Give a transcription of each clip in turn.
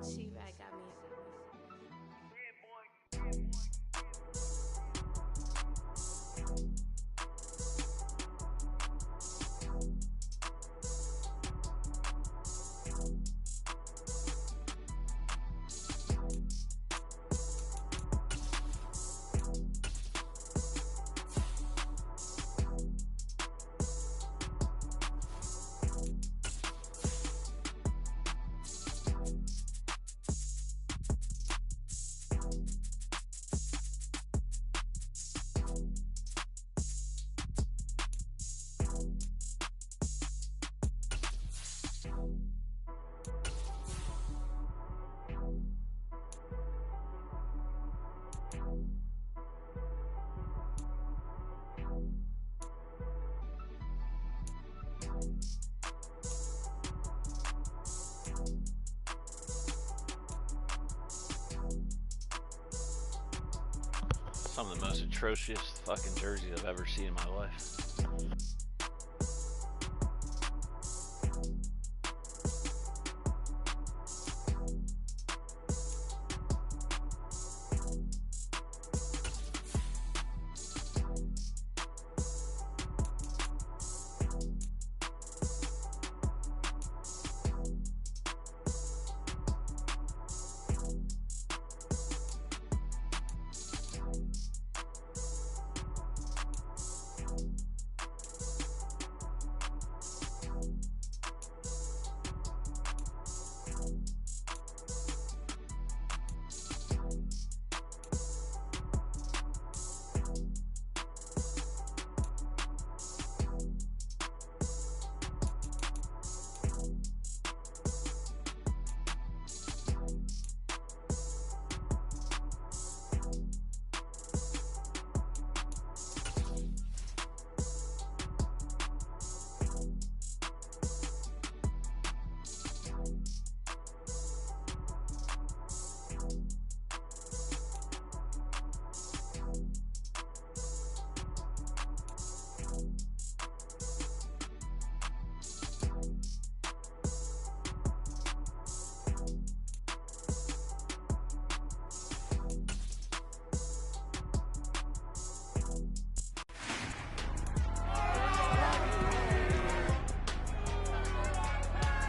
She-Bag got me. Some of the most atrocious fucking jerseys I've ever seen in my life.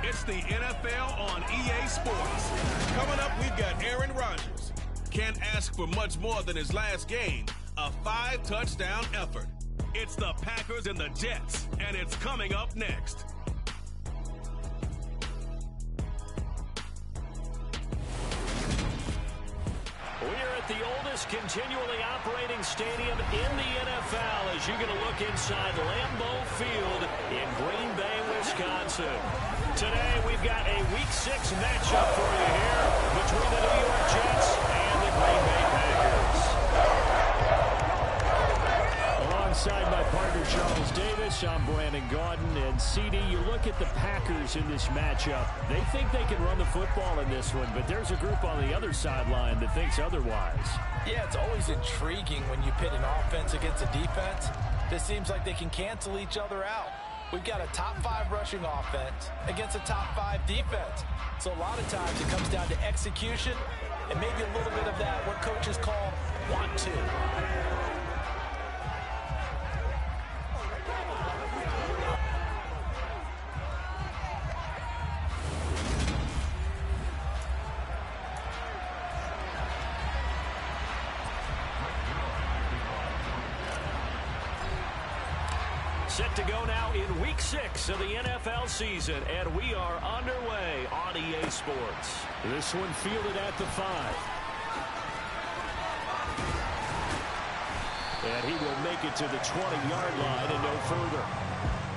It's the NFL on EA Sports. Coming up, we've got Aaron Rodgers. Can't ask for much more than his last game, a 5-touchdown effort. It's the Packers and the Jets, and it's coming up next. We're at the oldest continually operating stadium in the NFL as you get a look inside Lambeau Field in Green Bay, Wisconsin. Today, we've got a Week 6 matchup for you here between the New York Jets and the Green Bay Packers. Alongside my partner, Charles Davis, I'm Brandon Gaudin. And CD, you look at the Packers in this matchup. They think they can run the football in this one, but there's a group on the other sideline that thinks otherwise. Yeah, it's always intriguing when you pit an offense against a defense. This seems like they can cancel each other out. We've got a top 5 rushing offense against a top 5 defense. So a lot of times it comes down to execution and maybe a little bit of that, what coaches call want to. Set to go now in Week 6 of the NFL season, and we are underway on EA Sports. This one fielded at the 5. And he will make it to the 20-yard line and no further.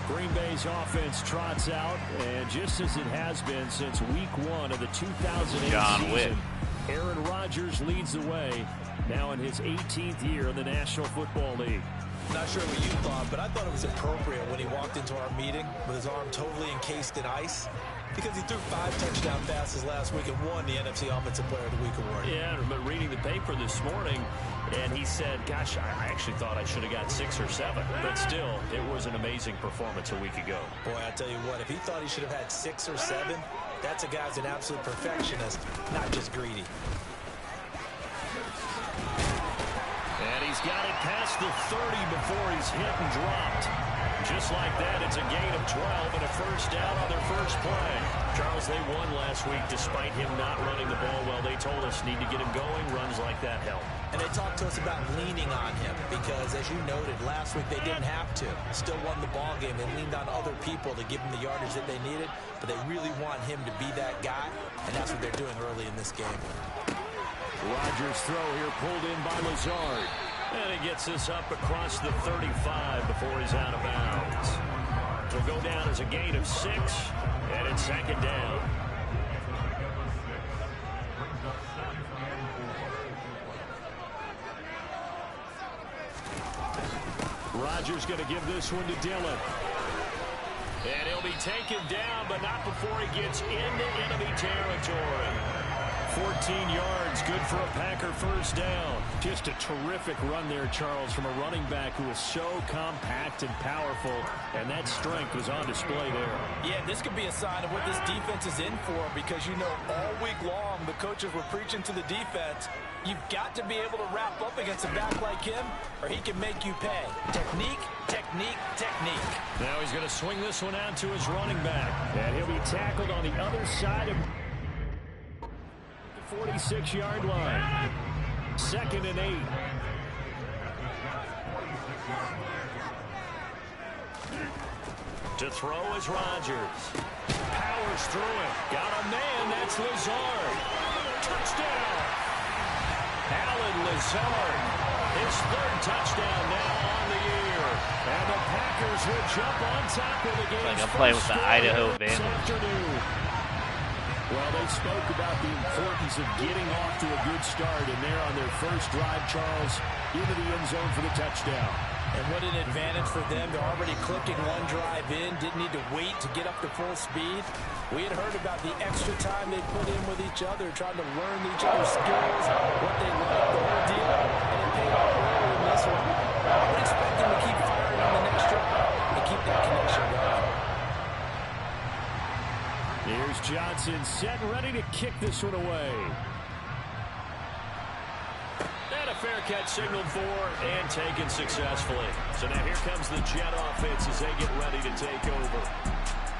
Green Bay's offense trots out, and just as it has been since Week 1 of the 2008 season, Aaron Rodgers leads the way, now in his 18th year in the National Football League. Not sure what you thought, but I thought it was appropriate when he walked into our meeting with his arm totally encased in ice because he threw 5 touchdown passes last week and won the NFC Offensive Player of the Week award. Yeah, I remember reading the paper this morning, and he said, gosh, I actually thought I should have got 6 or 7. But still, it was an amazing performance a week ago. Boy, I tell you what, if he thought he should have had 6 or 7, That's a guy's an absolute perfectionist, not just greedy. And he's got it past the 30 before he's hit and dropped. Just like that, it's a gain of 12 and a first down on their first play. Charles, they won last week despite him not running the ball well. They told us need to get him going. Runs like that help. And they talked to us about leaning on him because, as you noted, last week they didn't have to. Still won the ball game. They leaned on other people to give them the yardage that they needed, but they really want him to be that guy, and that's what they're doing early in this game. Rodgers' throw here pulled in by Lazard. And he gets this up across the 35 before he's out of bounds. It'll go down as a gain of 6, and it's second down. Rodgers going to give this one to Dillon. And he'll be taken down, but not before he gets into enemy territory. 14 yards, good for a Packer first down. Just a terrific run there, Charles, from a running back who is so compact and powerful, and that strength was on display there. Yeah, this could be a sign of what this defense is in for because, you know, all week long the coaches were preaching to the defense, you've got to be able to wrap up against a back like him or he can make you pay. Technique, technique, technique. Now he's going to swing this one out to his running back, and he'll be tackled on the other side of 46-yard line. 2nd and 8. To throw is Rodgers. Powers through it. Got a man. That's Lazard. Touchdown. Alan Lazard. His 3rd touchdown now on the year. And the Packers will jump on top of the game. Like I'm playing with the Idaho Vandals. Well, they spoke about the importance of getting off to a good start, and they're on their first drive, Charles, into the end zone for the touchdown. And what an advantage for them. They're already clicking one drive in, didn't need to wait to get up to full speed. We had heard about the extra time they put in with each other, trying to learn each other's skills, what they like, the whole deal, and it paid off early in this one. I would expect them to keep firing on the next drive and keep that connection going. Here's Johnson set and ready to kick this one away. And a fair catch signaled for and taken successfully. So now here comes the Jet offense as they get ready to take over.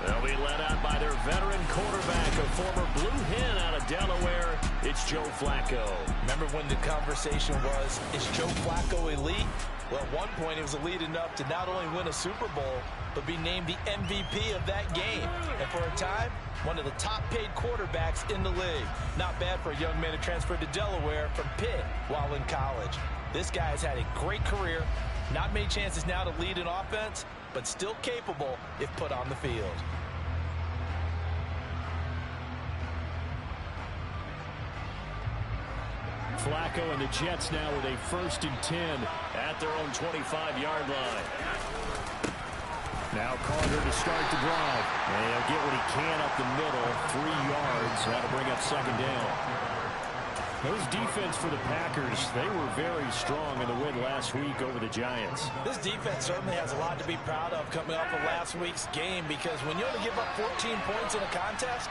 They'll be led out by their veteran quarterback, a former Blue Hen out of Delaware. It's Joe Flacco. Remember when the conversation was, is Joe Flacco elite? Well, at one point, he was elite enough to not only win a Super Bowl, but be named the MVP of that game. And for a time, one of the top-paid quarterbacks in the league. Not bad for a young man who transferred to Delaware from Pitt while in college. This guy has had a great career. Not many chances now to lead an offense, but still capable if put on the field. Flacco and the Jets now with a 1st and 10 at their own 25-yard line. Now Carter to start the drive. And he'll get what he can up the middle, 3 yards. That'll bring up 2nd down. Those defense for the Packers, they were very strong in the win last week over the Giants. This defense certainly has a lot to be proud of coming off of last week's game because when you only give up 14 points in a contest,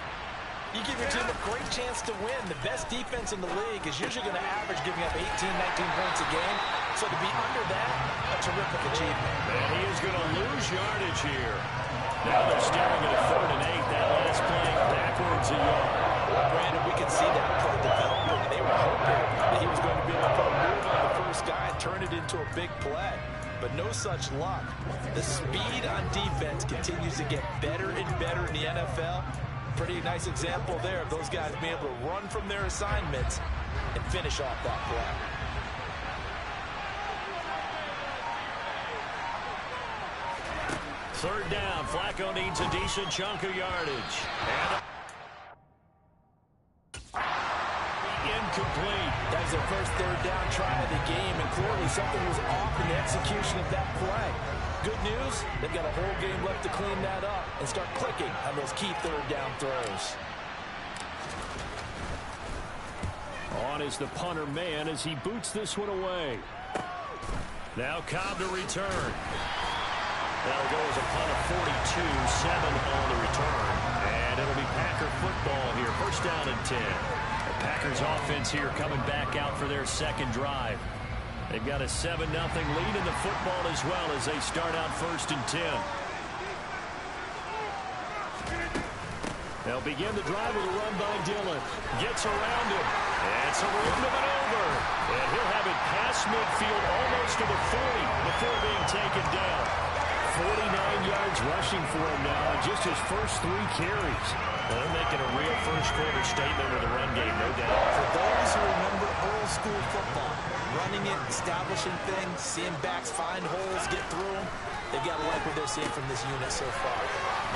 you give your team a great chance to win. The best defense in the league is usually going to average giving up 18, 19 points a game. So to be under that, a terrific achievement. And he is going to lose yardage here. Now they're staring at a 3rd and 8. That last play backwards a yard. Brandon, we could see that play developing. They were hoping that he was going to be able to put a move on the first guy and turn it into a big play. But no such luck. The speed on defense continues to get better and better in the NFL. Pretty nice example there of those guys being able to run from their assignments and finish off that play. Third down. Flacco needs a decent chunk of yardage. And incomplete. That was their first 3rd down try of the game, and clearly something was off in the execution of that play. Good news, they've got a whole game left to clean that up and start clicking on those key 3rd down throws. On is the punter man as he boots this one away. Now Cobb to return. That'll go as a punt of 42, 7 on the return. And and it'll be Packer football here. First down and 10. The Packers offense here coming back out for their second drive. They've got a 7-0 lead in the football as well as they start out first and 10. They'll begin the drive with a run by Dillon. Gets around him. It's a room to maneuver. And he'll have it past midfield almost to the 40 before being taken down. 49 yards rushing for him now in just his first 3 carries. Well, they're making a real first-quarter statement with the run game, no doubt. For those who remember old-school football, running it, establishing things, seeing backs find holes, get through them, they've got to like what they're seeing from this unit so far.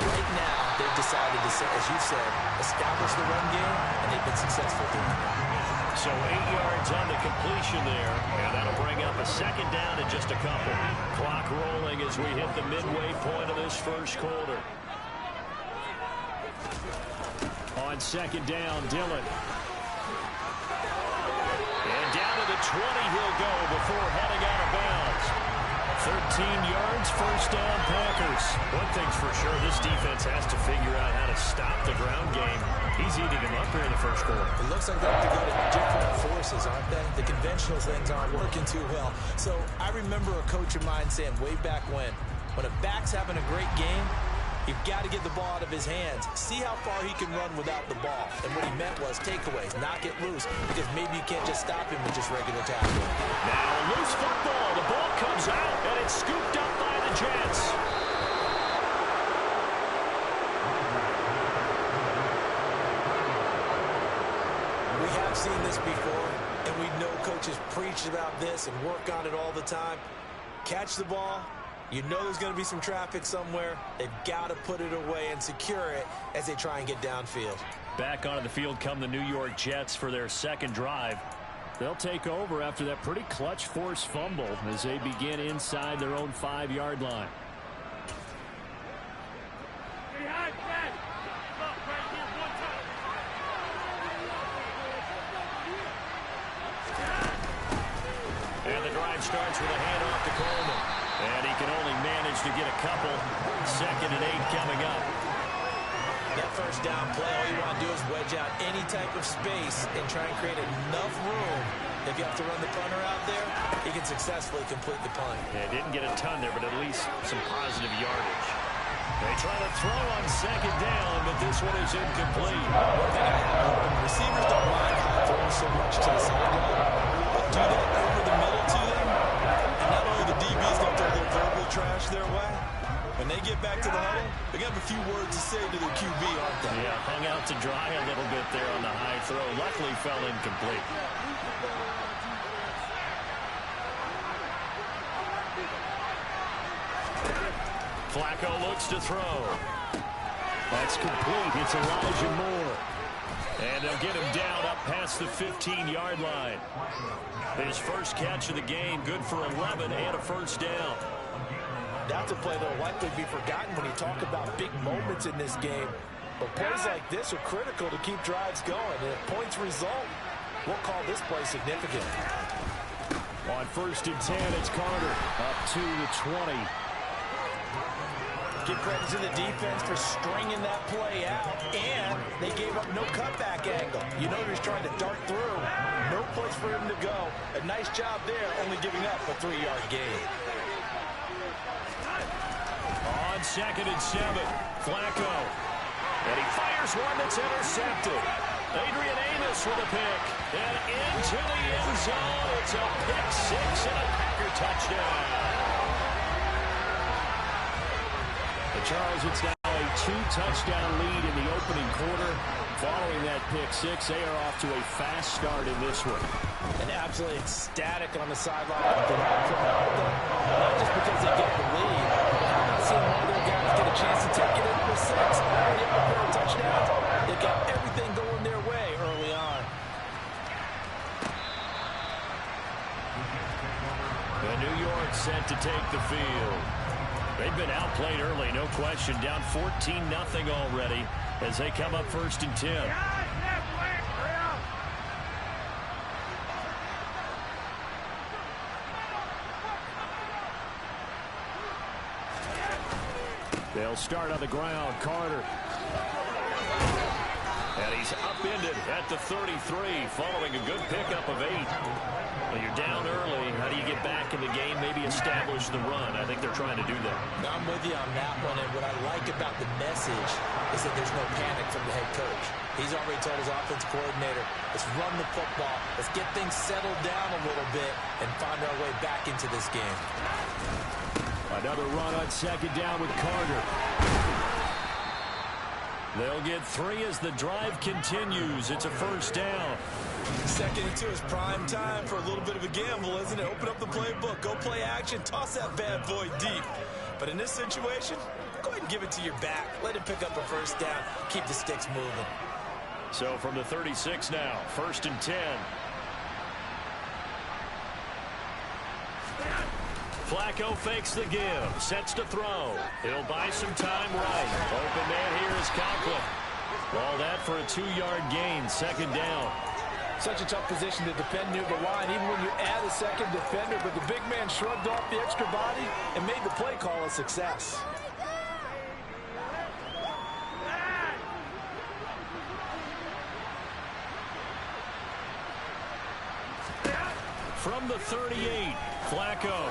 Right now, they've decided to, as you said, establish the run game, and they've been successful doing it. So 8 yards on the completion there, and that'll bring up a second down in just a couple. Clock rolling as we hit the midway point of this first quarter. On second down, Dillon. And down to the 20 he'll go before heading out of bounds. 13 yards, first down, Packers. One thing's for sure, this defense has to figure out how to stop the ground game. He's eating them up here in the first quarter. It looks like they have to go to different forces, aren't they? The conventional things aren't working too well. So I remember a coach of mine saying way back when a back's having a great game, you've got to get the ball out of his hands. See how far he can run without the ball. And what he meant was takeaways, knock it loose, because maybe you can't just stop him with just regular tackling. Now loose football. The ball comes out, and it's scooped up by the Jets. We have seen this before, and we know coaches preach about this and work on it all the time. Catch the ball. You know there's going to be some traffic somewhere. They've got to put it away and secure it as they try and get downfield. Back onto the field come the New York Jets for their second drive. They'll take over after that pretty clutch forced fumble as they begin inside their own 5-yard line. And the drive starts with a handoff to Coleman. And he can only manage to get a couple. 2nd and 8 coming up. That first down play, all you want to do is wedge out any type of space and try and create enough room. If you have to run the punter out there, he can successfully complete the punt. Yeah, didn't get a ton there, but at least some positive yardage. They try to throw on 2nd down, but this one is incomplete. One thing I have heard, receivers don't mind throwing so much to the sideline, but do that over the middle to them, and not only the DB's going to throw a little verbal trash their way, when they get back to the huddle, they got a few words to say to their QB, aren't they? Yeah, hung out to dry a little bit there on the high throw. Luckily fell incomplete. Flacco looks to throw. That's complete. It's Elijah Moore. And they'll get him down up past the 15-yard line. His first catch of the game, good for 11 and a first down. That's a play that will likely be forgotten when you talk about big moments in this game. But plays like this are critical to keep drives going. And if points result, we'll call this play significant. On 1st and 10, it's Carter up to the 20. Give credit to the defense for stringing that play out, and they gave up no cutback angle. You know he's trying to dart through. No place for him to go. A nice job there, only giving up a 3-yard gain. On 2nd and 7, Flacco. And he fires one that's intercepted. Adrian Amos with a pick. And into the end zone. It's a pick 6 and a Packer touchdown. Charles, it's now a 2-touchdown lead in the opening quarter. Following that pick 6, they are off to a fast start in this one. And absolutely ecstatic on the sideline after that from Alden. Not just because they get the lead, but I'm not seeing one of their guys get a chance to take it into the 6. Already up a pair of touchdowns. They got everything going their way early on. And New York set to take the field. They've been outplayed early, no question. Down 14-0 already as they come up 1st and 10. They'll start on the ground. Carter. And he's upended at the 33 following a good pickup of 8. Well, you're down early. How do you get back in the game, maybe establish the run? I think they're trying to do that. I'm with you on that one, and what I like about the message is that there's no panic from the head coach. He's already told his offensive coordinator, let's run the football, let's get things settled down a little bit and find our way back into this game. Another run on second down with Carter. They'll get 3 as the drive continues. It's a first down. 2nd and 2 is prime time for a little bit of a gamble, isn't it? Open up the playbook, go play action, toss that bad boy deep. But in this situation, go ahead and give it to your back. Let him pick up a first down. Keep the sticks moving. So from the 36 now, 1st and 10. Flacco fakes the give, sets to throw. He'll buy some time right. Open man here is Conklin. All that for a 2-yard gain, 2nd down. Such a tough position to defend near the line, even when you add a second defender, but the big man shrugged off the extra body and made the play call a success. From the 38, Flacco.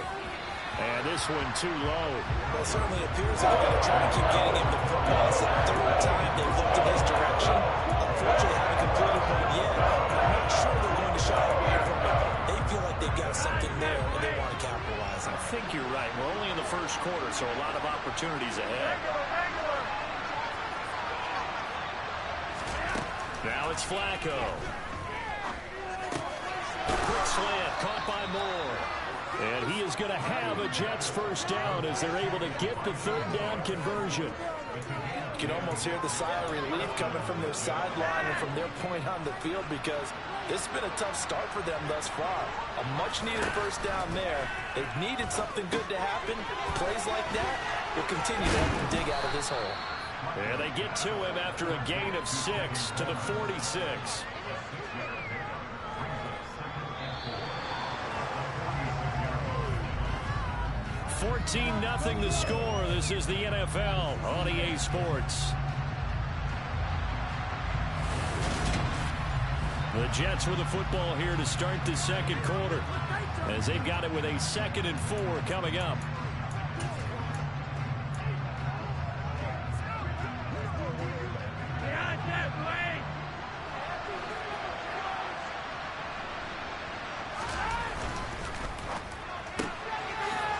And this one too low. Well, it certainly appears that they're going to try to keep getting him the football. It's the 3rd time they've looked in his direction. Unfortunately, haven't completed one yet. I'm not sure they're going to shy away from it. They feel like they've got something there, and they want to capitalize on it. I think you're right. We're only in the 1st quarter, so a lot of opportunities ahead. Now it's Flacco. Quick slant, caught by Moore. And he is going to have a Jets first down as they're able to get the 3rd down conversion. You can almost hear the sigh of relief coming from their sideline and from their point on the field because this has been a tough start for them thus far. A much-needed first down there. They've needed something good to happen. Plays like that will continue to help them dig out of this hole. And they get to him after a gain of 6 to the 46. 14-0 the score. This is the NFL on EA Sports. The Jets with the football here to start the 2nd quarter as they've got it with a 2nd and 4 coming up.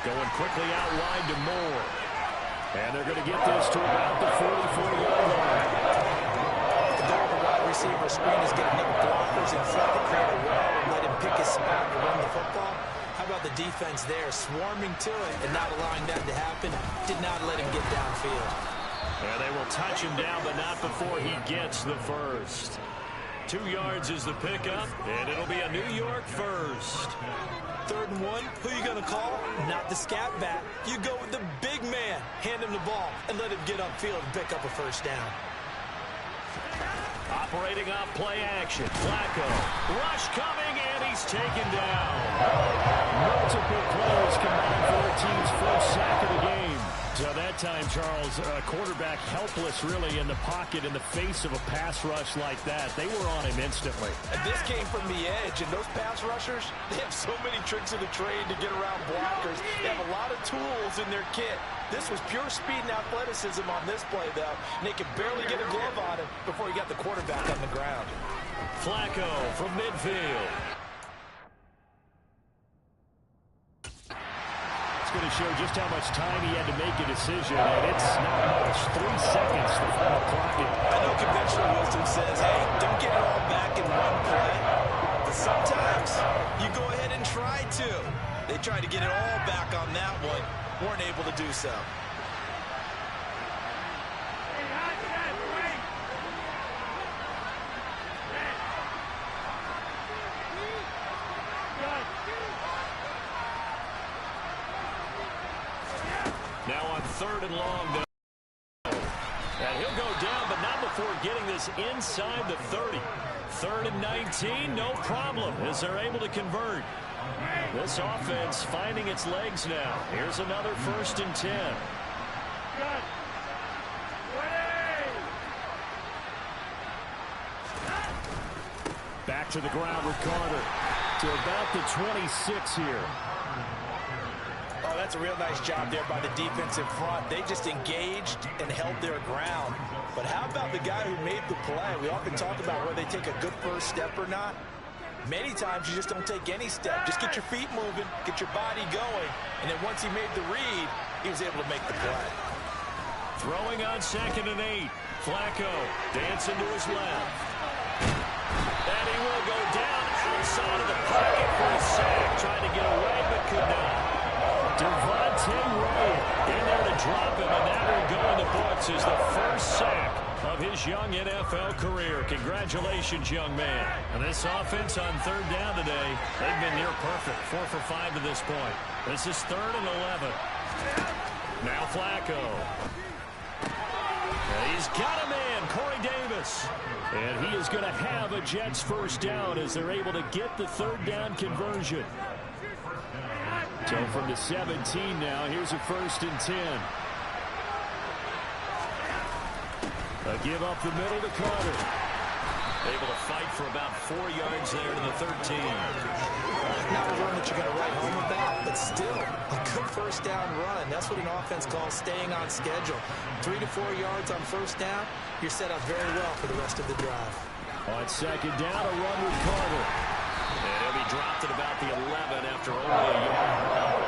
Going quickly out wide to Moore. And they're going to get this to about the 44-yard line. The goal of the wide receiver screen is getting enough blockers in front to create a wall and let him pick his spot to run the football. How about the defense there, swarming to it and not allowing that to happen? Did not let him get downfield. And they will touch him down, but not before he gets the first. 2 yards is the pickup, and it'll be a New York first. 3rd and 1, who are you going to call? Not the scat back. You go with the big man. Hand him the ball and let him get upfield and pick up a first down. Operating off play action. Flacco. Rush coming, and he's taken down. Multiple players combined for the team's first sack of the game. So that time, Charles, quarterback helpless really in the pocket in the face of a pass rush like that. They were on him instantly. And this came from the edge, and those pass rushers, they have so many tricks of the trade to get around blockers. They have a lot of tools in their kit. This was pure speed and athleticism on this play, though, and they could barely get a glove on him before he got the quarterback on the ground. Flacco from midfield. Going to show just how much time he had to make a decision, and it's not much. 3 seconds, the final clock. I know conventional wisdom says, hey, don't get it all back in one play, but sometimes you go ahead and try to. They tried to get it all back on that one, weren't able to do so. Now on 3rd and long. And he'll go down, but not before getting this inside the 30. 3rd and 19, no problem, as they're able to convert. This offense finding its legs now. Here's another 1st and 10. to the ground with Carter. To about the 26 here. Oh, that's a real nice job there by the defense in front. They just engaged and held their ground. But how about the guy who made the play? We often talk about whether they take a good first step or not. Many times you just don't take any step. Just get your feet moving, get your body going, and then once he made the read, he was able to make the play. Throwing on 2nd and 8. Flacco dancing to his left. And he will go down outside of the pocket for a sack. Trying to get away, but could not. Devontae Ray in there to drop him, and that will go in the books as the first sack of his young NFL career. Congratulations, young man. And this offense on 3rd down today, they've been near perfect. 4 for 5 to this point. This is 3rd and 11. Now Flacco. And he's got a man, Corey Davis. And he is going to have a Jets first down as they're able to get the 3rd down conversion. So from the 17 now, here's a 1st and 10. A give up the middle to Carter. Able to fight for about 4 yards there to the 13. Not a run that you're going to write home about, but still a good first down run. That's what an offense calls staying on schedule. 3 to 4 yards on first down, you're set up very well for the rest of the drive. On 2nd down, a run with Carter. And he'll be dropped at about the 11 after only a yard.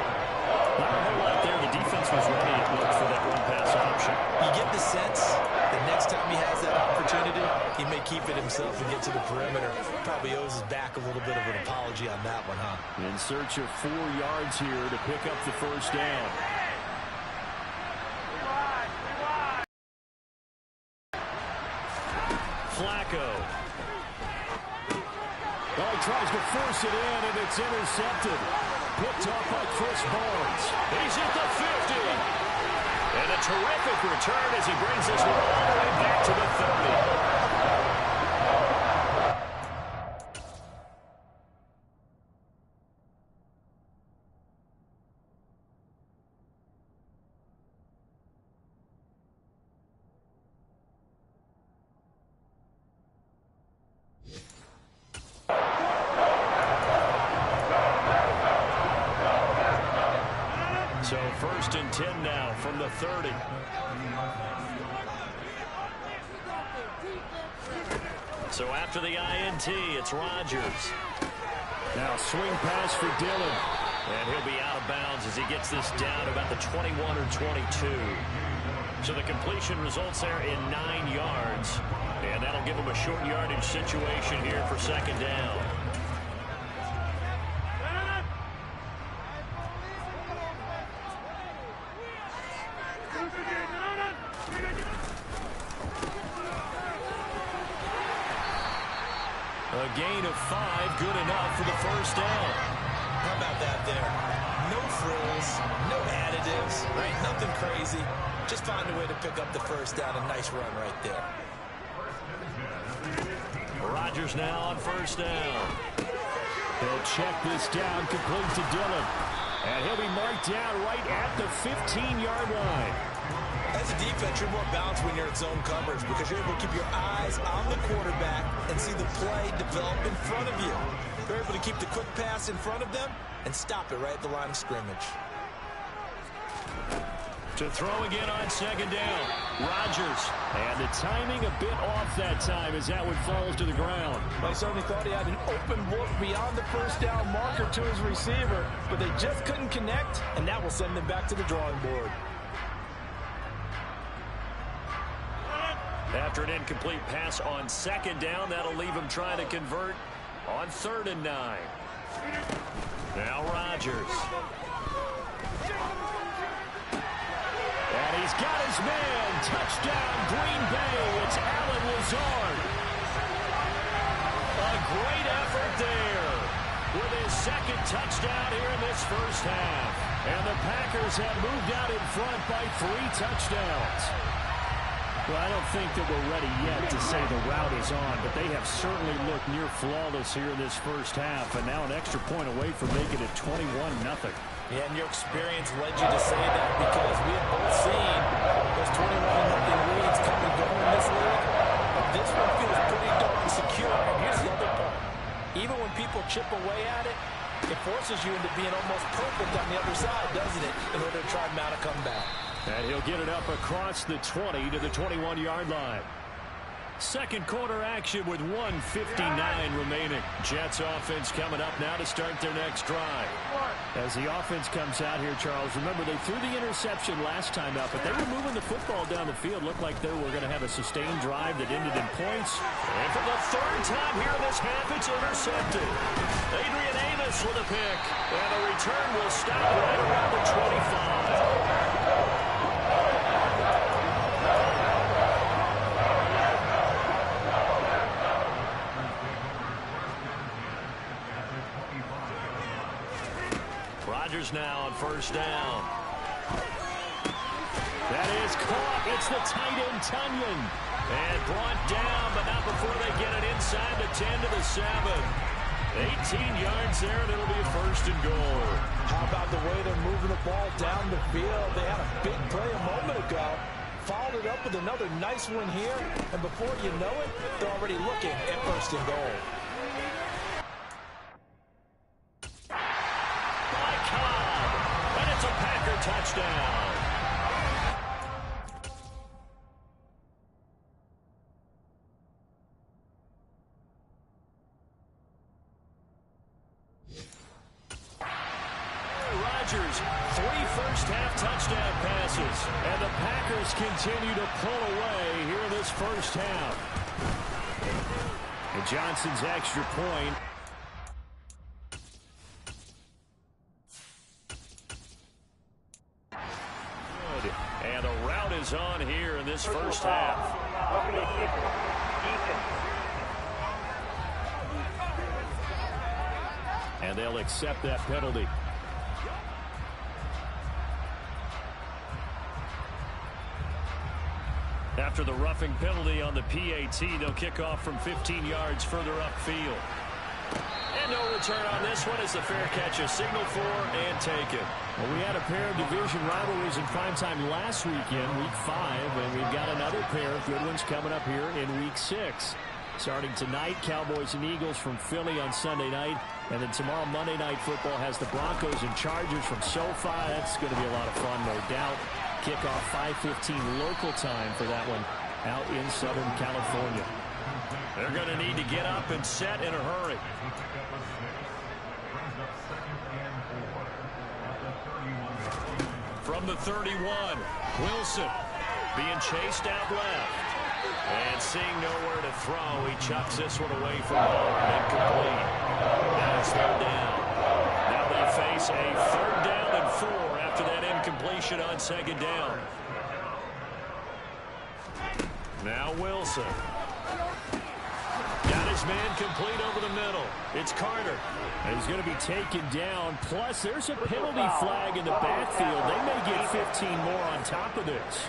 Not a whole lot there. The defense was ready, it looked, for that run-pass option. You get the sense that next time he has that opportunity, he may keep it himself and get to the perimeter. Probably owes his back a little bit of an apology on that one, huh? In search of 4 yards here to pick up the first down. Flacco. Oh, he tries to force it in, and it's intercepted. Picked off by Chris Barnes. He's at the 50. And a terrific return as he brings this one all the way back to the 30. So 1st and 10 now from the 30. So after the INT, it's Rodgers. Now swing pass for Dillon. And he'll be out of bounds as he gets this down about the 21 or 22. So the completion results there in 9 yards. And that'll give him a short yardage situation here for 2nd down. A gain of 5, good enough for the first down. How about that there? No frills, no additives, right? Nothing crazy. Just find a way to pick up the first down. A nice run right there. Rodgers now on first down. He'll check this down, complete to Dillon. And he'll be marked down right at the 15-yard line. As a defense, you're more balanced when you're in zone coverage because you're able to keep your eyes on the quarterback and see the play develop in front of you. You're able to keep the quick pass in front of them and stop it right at the line of scrimmage. To throw again on 2nd down. Rodgers. And the timing a bit off that time as that one falls to the ground. Well, I certainly thought he had an open look beyond the first down marker to his receiver, but they just couldn't connect, and that will send them back to the drawing board. After an incomplete pass on 2nd down, that'll leave him trying to convert on 3rd and 9. Now Rodgers. And he's got his man. Touchdown, Green Bay. It's Allen Lazard. A great effort there with his 2nd touchdown here in this first half. And the Packers have moved out in front by 3 touchdowns. Well, I don't think that we're ready yet to say the route is on, but they have certainly looked near flawless here in this first half, and now an extra point away from making it 21-0. Yeah, and your experience led you to say that because we have both seen those 21-0 leads come and go in this league. But this one feels pretty darn secure, and here's the other part. people chip away at it, it forces you into being almost perfect on the other side, doesn't it, in order to try and mount a comeback. And he'll get it up across the 20 to the 21-yard line. Second quarter action with 1:59 remaining. Jets offense coming up now to start their next drive. As the offense comes out here, Charles, remember they threw the interception last time out, but they were moving the football down the field. Looked like they were going to have a sustained drive that ended in points. And for the third time here in this half, it's intercepted. Adrian Amos with a pick. And the return will stop right around the 25. Now on first down. That is caught. It's the tight end, Tunyon. And brought down, but not before they get it inside the 10 to the 7. 18 yards there, and it'll be a first and goal. How about the way they're moving the ball down the field? They had a big play a moment ago. Followed it up with another nice one here. And before you know it, they're already looking at first and goal. Touchdown. Rodgers, 3 first-half touchdown passes, and the Packers continue to pull away here in this first half. And Johnson's extra point. And the route is on here in this first half. And they'll accept that penalty. After the roughing penalty on the PAT, they'll kick off from 15 yards further upfield. And no return on this one as the fair catch is signaled for and taken. Well, we had a pair of division rivalries in primetime last weekend, week 5, and we've got another pair of good ones coming up here in week 6. Starting tonight, Cowboys and Eagles from Philly on Sunday night, and then tomorrow Monday Night Football has the Broncos and Chargers from SoFi. That's going to be a lot of fun, no doubt. Kickoff 5:15 local time for that one out in Southern California. They're going to need to get up and set in a hurry. From the 31, Wilson being chased out left. And seeing nowhere to throw, he chucks this one away from home. Incomplete. Now it's third down. Now they face a 3rd down and 4 after that incompletion on 2nd down. Now Wilson. Got his man complete over the middle. It's Carter. And he's going to be taken down. Plus, there's a penalty flag in the backfield. They may get 15 more on top of this.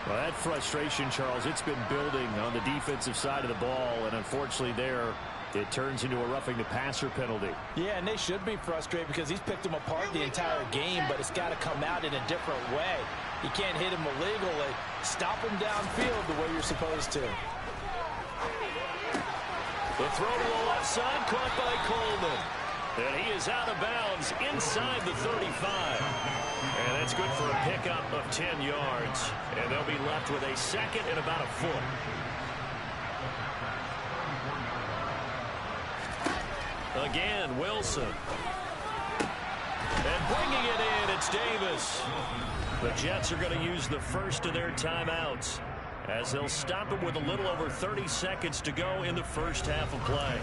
Well, that frustration, Charles, it's been building on the defensive side of the ball. And unfortunately there, it turns into a roughing the passer penalty. Yeah, and they should be frustrated because he's picked them apart the entire game, but it's got to come out in a different way. You can't hit him illegally. Stop him downfield the way you're supposed to. The throw to the left side, caught by Coleman. And he is out of bounds inside the 35. And that's good for a pickup of 10 yards. And they'll be left with a second and about a foot. Again, Wilson. And bringing it in, it's Davis. The Jets are going to use the first of their timeouts, as they'll stop it with a little over 30 seconds to go in the first half of play.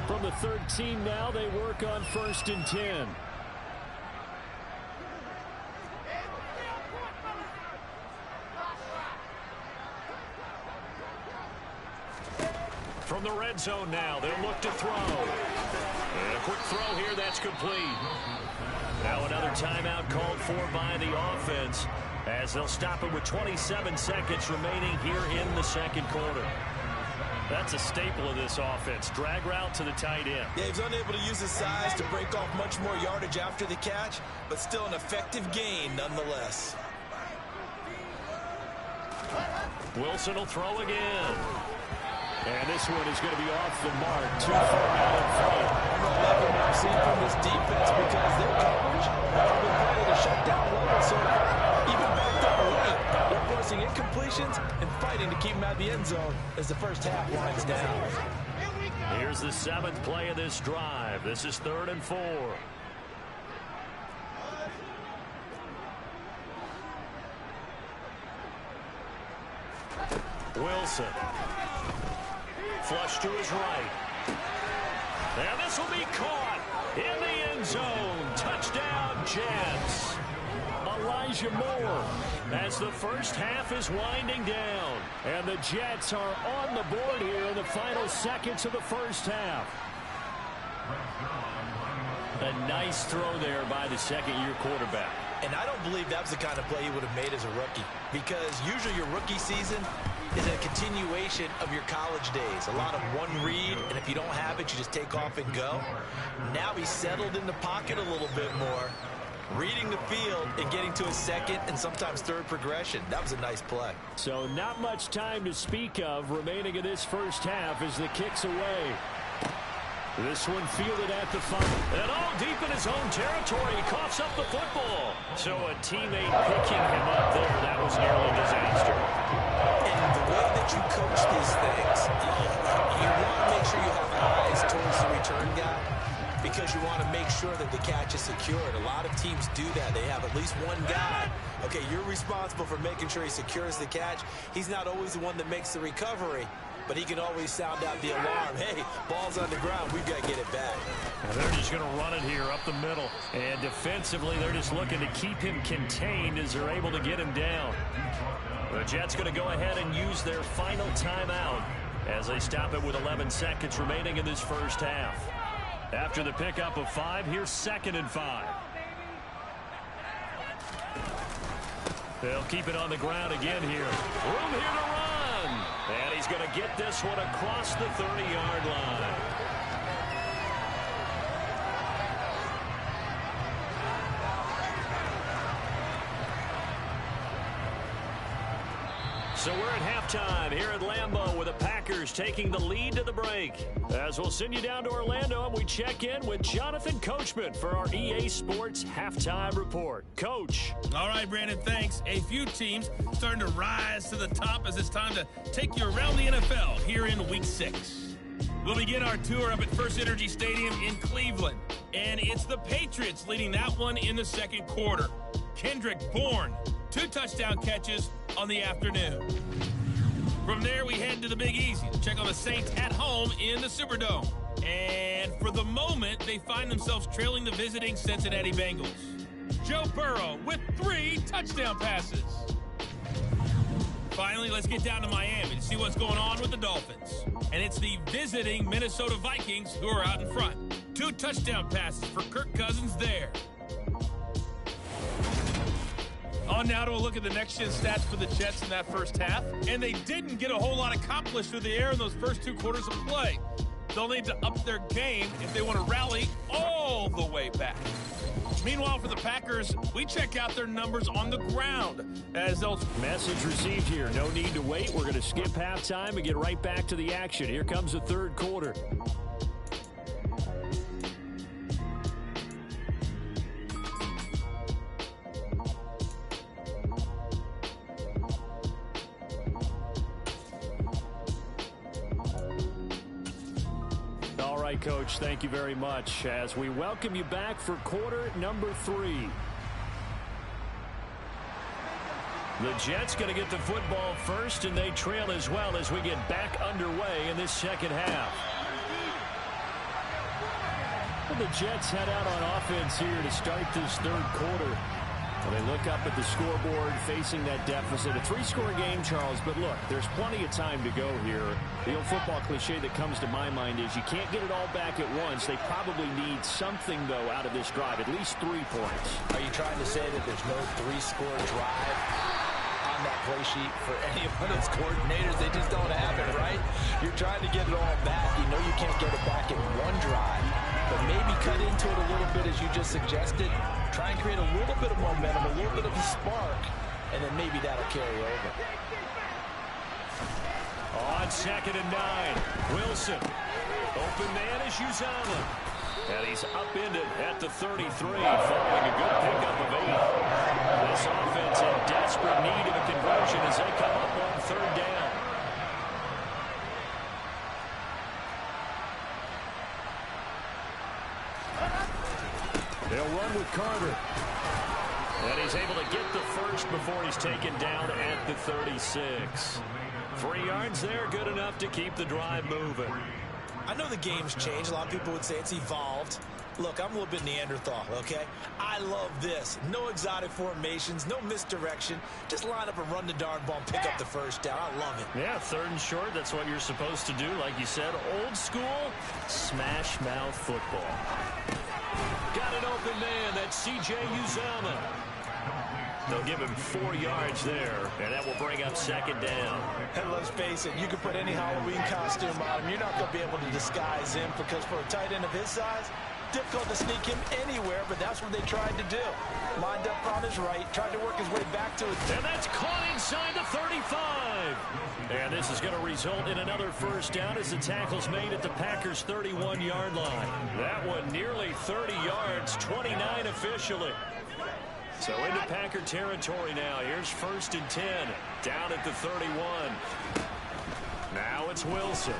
From the 13 now, they work on 1st and 10. From the red zone now, they'll look to throw. And a quick throw here, that's complete. Now another timeout called for by the offense, as they'll stop it with 27 seconds remaining here in the second quarter. That's a staple of this offense. Drag route to the tight end. Yeah, he's unable to use his size to break off much more yardage after the catch, but still an effective gain nonetheless. Wilson will throw again. And this one is going to be off the mark. Too far out in front. I'm going to love what I've seen from this defense because their coverage has been playing at a shutdown level so far. Even backed up late, they're forcing incompletions and fighting to keep them out of the end zone as the first half winds down. Here's the 7th play of this drive. This is 3rd and 4. Wilson. Flush to his right. And this will be caught in the end zone. Touchdown, Jets. Elijah Moore as the first half is winding down. And the Jets are on the board here in the final seconds of the first half. A nice throw there by the second-year quarterback. And I don't believe that was the kind of play he would have made as a rookie, because usually your rookie season is a continuation of your college days. A lot of one read, and if you don't have it, you just take off and go. Now he's settled in the pocket a little bit more, reading the field and getting to his second and sometimes third progression. That was a nice play. So not much time to speak of remaining in this first half as the kick's away. This one fielded at the 5. And all deep in his own territory, he coughs up the football. So a teammate picking him up there, that was nearly a disaster. And the way that you coach these things, you want to make sure you have eyes towards the return guy, because you want to make sure that the catch is secured. A lot of teams do that. They have at least one guy. Okay, you're responsible for making sure he secures the catch. He's not always the one that makes the recovery, but he can always sound out the alarm. Hey, ball's on the ground. We've got to get it back. And they're just going to run it here up the middle. And defensively, they're just looking to keep him contained as they're able to get him down. The Jets going to go ahead and use their final timeout as they stop it with 11 seconds remaining in this first half. After the pickup of 5, here's 2nd and 5. They'll keep it on the ground again here. Room here to run. And he's going to get this one across the 30-yard line. So we're at halftime here at Lambeau with the Packers taking the lead to the break. As we'll send you down to Orlando and we check in with Jonathan Coachman for our EA Sports Halftime Report. Coach. All right, Brandon, thanks. A few teams starting to rise to the top as it's time to take you around the NFL here in Week 6. We'll begin our tour up at First Energy Stadium in Cleveland. And it's the Patriots leading that one in the second quarter. Kendrick Bourne, 2 touchdown catches on the afternoon. From there, we head to the Big Easy to check on the Saints at home in the Superdome. And for the moment, they find themselves trailing the visiting Cincinnati Bengals. Joe Burrow with 3 touchdown passes. Finally, let's get down to Miami to see what's going on with the Dolphins. And it's the visiting Minnesota Vikings who are out in front. 2 touchdown passes for Kirk Cousins there. On now to a look at the next-gen stats for the Jets in that first half. And they didn't get a whole lot accomplished through the air in those first 2 quarters of play. They'll need to up their game if they want to rally all the way back. Meanwhile, for the Packers, we check out their numbers on the ground. As they'll... Message received here. No need to wait. We're going to skip halftime and get right back to the action. Here comes the third quarter. Coach, thank you very much as we welcome you back for quarter number 3. The Jets going to get the football first, and they trail as well as we get back underway in this second half. The Jets head out on offense here to start this third quarter. They look up at the scoreboard facing that deficit. A 3-score game, Charles, but look, there's plenty of time to go here. The old football cliche that comes to my mind is you can't get it all back at once. They probably need something, though, out of this drive, at least 3 points. Are you trying to say that there's no 3-score drive on that play sheet for any of those coordinators? They just don't have it, right? You're trying to get it all back. You know you can't get it back in one drive, but maybe cut into it a little bit as you just suggested. Try and create a little bit of momentum, a little bit of a spark, and then maybe that'll carry over. On 2nd and 9, Wilson. Open man is Uzama. And he's upended at the 33 following a good pickup of 8. This offense in desperate need of a conversion as they come up on 3rd down. They'll run with Carter. And he's able to get the first before he's taken down at the 36. 3 yards there, good enough to keep the drive moving. I know the game's changed. A lot of people would say it's evolved. Look, I'm a little bit Neanderthal, okay? I love this. No exotic formations, no misdirection. Just line up and run the darn ball and pick up the first down. I love it. Yeah, 3rd and short, that's what you're supposed to do. Like you said, old school, smash mouth football. Got an open man, that's C.J. Uzama. They'll give him 4 yards there, and that will bring up 2nd down. And let's face it, you can put any Halloween costume on him. You're not going to be able to disguise him because for a tight end of his size, difficult to sneak him anywhere, but that's what they tried to do. Lined up on his right, tried to work his way back to it. And that's caught inside the 35. And this is going to result in another first down as the tackle's made at the Packers' 31-yard line. That one nearly 30 yards, 29 officially. So into Packer territory now. Here's 1st and 10. Down at the 31. Now it's Wilson.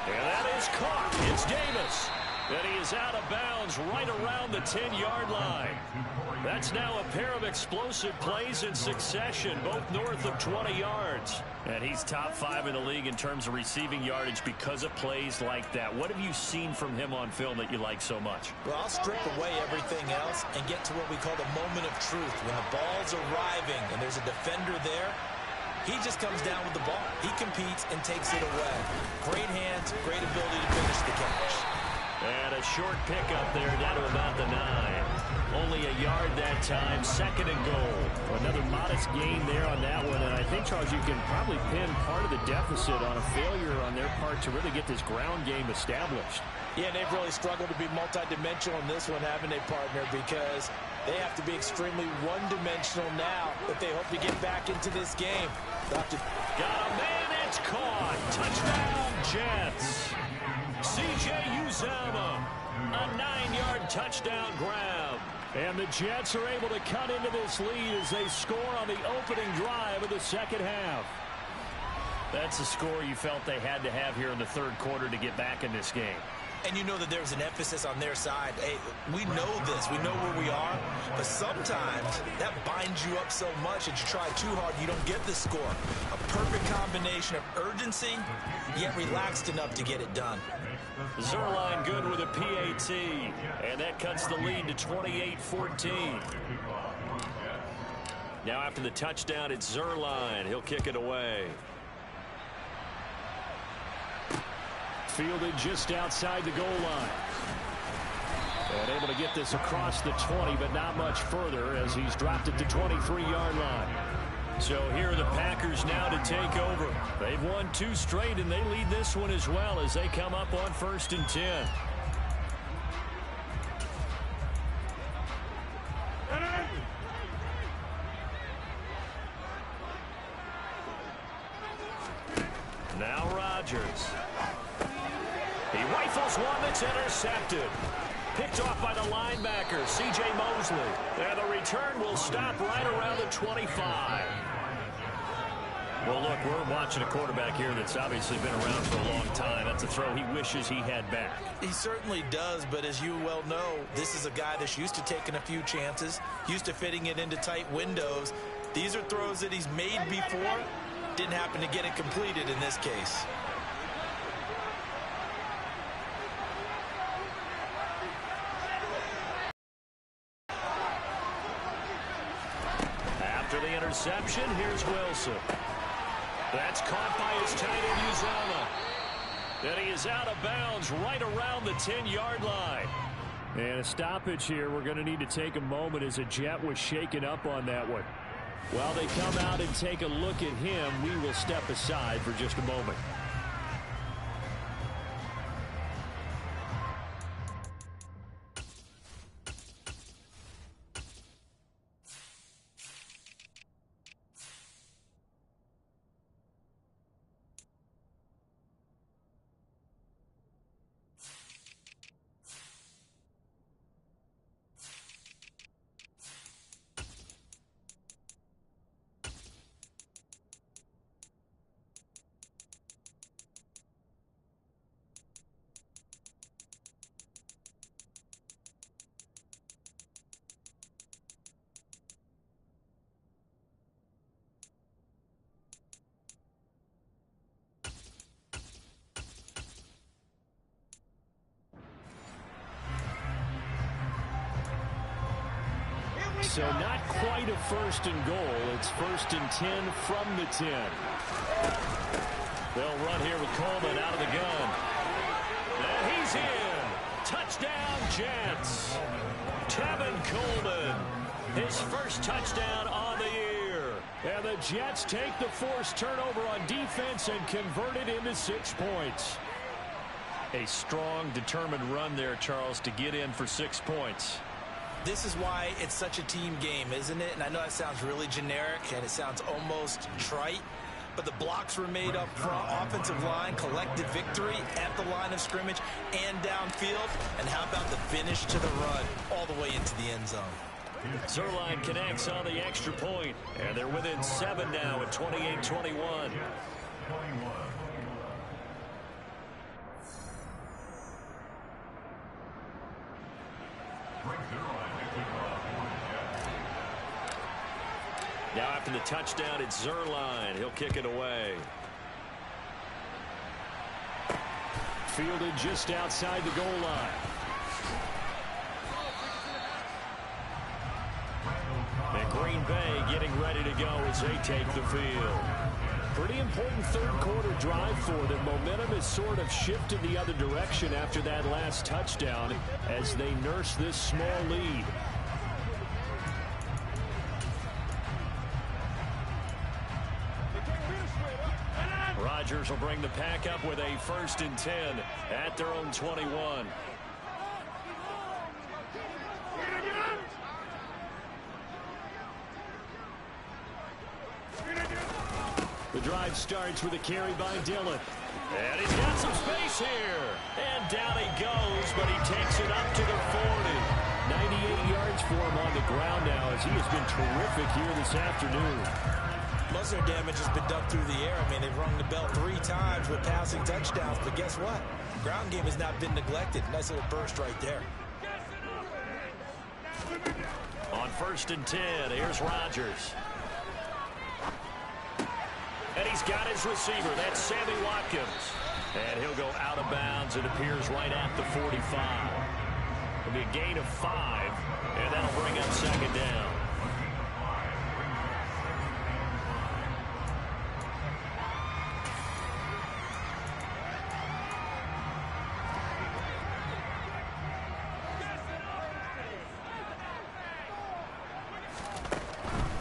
And that is caught. It's Davis. And he is out of bounds right around the 10-yard line. That's now a pair of explosive plays in succession, both north of 20 yards. And he's top 5 in the league in terms of receiving yardage because of plays like that. What have you seen from him on film that you like so much? Well, I'll strip away everything else and get to what we call the moment of truth. When the ball's arriving and there's a defender there, he just comes down with the ball. He competes and takes it away. Great hands, great ability to finish the catch. And a short pickup there down to about the 9. Only a yard that time, 2nd and goal. Another modest gain there on that one, and I think, Charles, you can probably pin part of the deficit on a failure on their part to really get this ground game established. Yeah, they've really struggled to be multidimensional in this one, haven't they, partner? Because they have to be extremely one-dimensional now if they hope to get back into this game. Got a man, it's caught. Touchdown, Jets. C.J. Uzama, a 9-yard touchdown grab. And the Jets are able to cut into this lead as they score on the opening drive of the 2nd half. That's a score you felt they had to have here in the 3rd quarter to get back in this game. And you know that there's an emphasis on their side. Hey, we know this. We know where we are. But sometimes that binds you up so much that you try too hard, you don't get the score. A perfect combination of urgency, yet relaxed enough to get it done. Zerline good with a PAT. And that cuts the lead to 28-14. Now after the touchdown, it's Zerline. He'll kick it away. Fielded just outside the goal line. And able to get this across the 20, but not much further as he's dropped it to 23-yard line. So here are the Packers now to take over. They've won 2 straight, and they lead this one as well as they come up on 1st and 10. Now Rodgers. He rifles one that's intercepted. Picked off by the linebacker, C.J. Mosley. And the return will stop right around the 25. Well, look, we're watching a quarterback here that's obviously been around for a long time. That's a throw he wishes he had back. He certainly does, but as you well know, this is a guy that's used to taking a few chances, used to fitting it into tight windows. These are throws that he's made before. Didn't happen to get it completed in this case. After the interception, here's Wilson. That's caught by his tight end, Uzama. And he is out of bounds right around the 10-yard line. And a stoppage here. We're going to need to take a moment as a Jet was shaken up on that one. While they come out and take a look at him, we will step aside for just a moment. So not quite a first and goal. It's first and 10 from the 10. They'll run here with Coleman out of the gun. And he's in. Touchdown, Jets. Tevin Coleman, his first touchdown on the year. And the Jets take the forced turnover on defense and convert it into 6 points. A strong, determined run there, Charles, to get in for 6 points. This is why it's such a team game, isn't it? And I know that sounds really generic and it sounds almost trite, but the blocks were made up front. Offensive line collected victory at the line of scrimmage and downfield. And how about the finish to the run all the way into the end zone? Zerline connects on the extra point, and they're within 7 now at 28-21. Now after the touchdown, it's Zerline. He'll kick it away. Fielded just outside the goal line. And Green Bay getting ready to go as they take the field. Pretty important third quarter drive for them. Momentum has sort of shifted the other direction after that last touchdown as they nurse this small lead. Rodgers will bring the pack up with a first and 10 at their own 21. The drive starts with a carry by Dillon. And he's got some space here. And down he goes, but he takes it up to the 40. 98 yards for him on the ground now as he has been terrific here this afternoon. Most of their damage has been done through the air. I mean, they've rung the bell 3 times with passing touchdowns, but guess what? Ground game has not been neglected. Nice little burst right there. On first and 10, here's Rodgers. And he's got his receiver. That's Sammy Watkins. And he'll go out of bounds. It appears right at the 45. It'll be a gain of 5, and that'll bring up second down.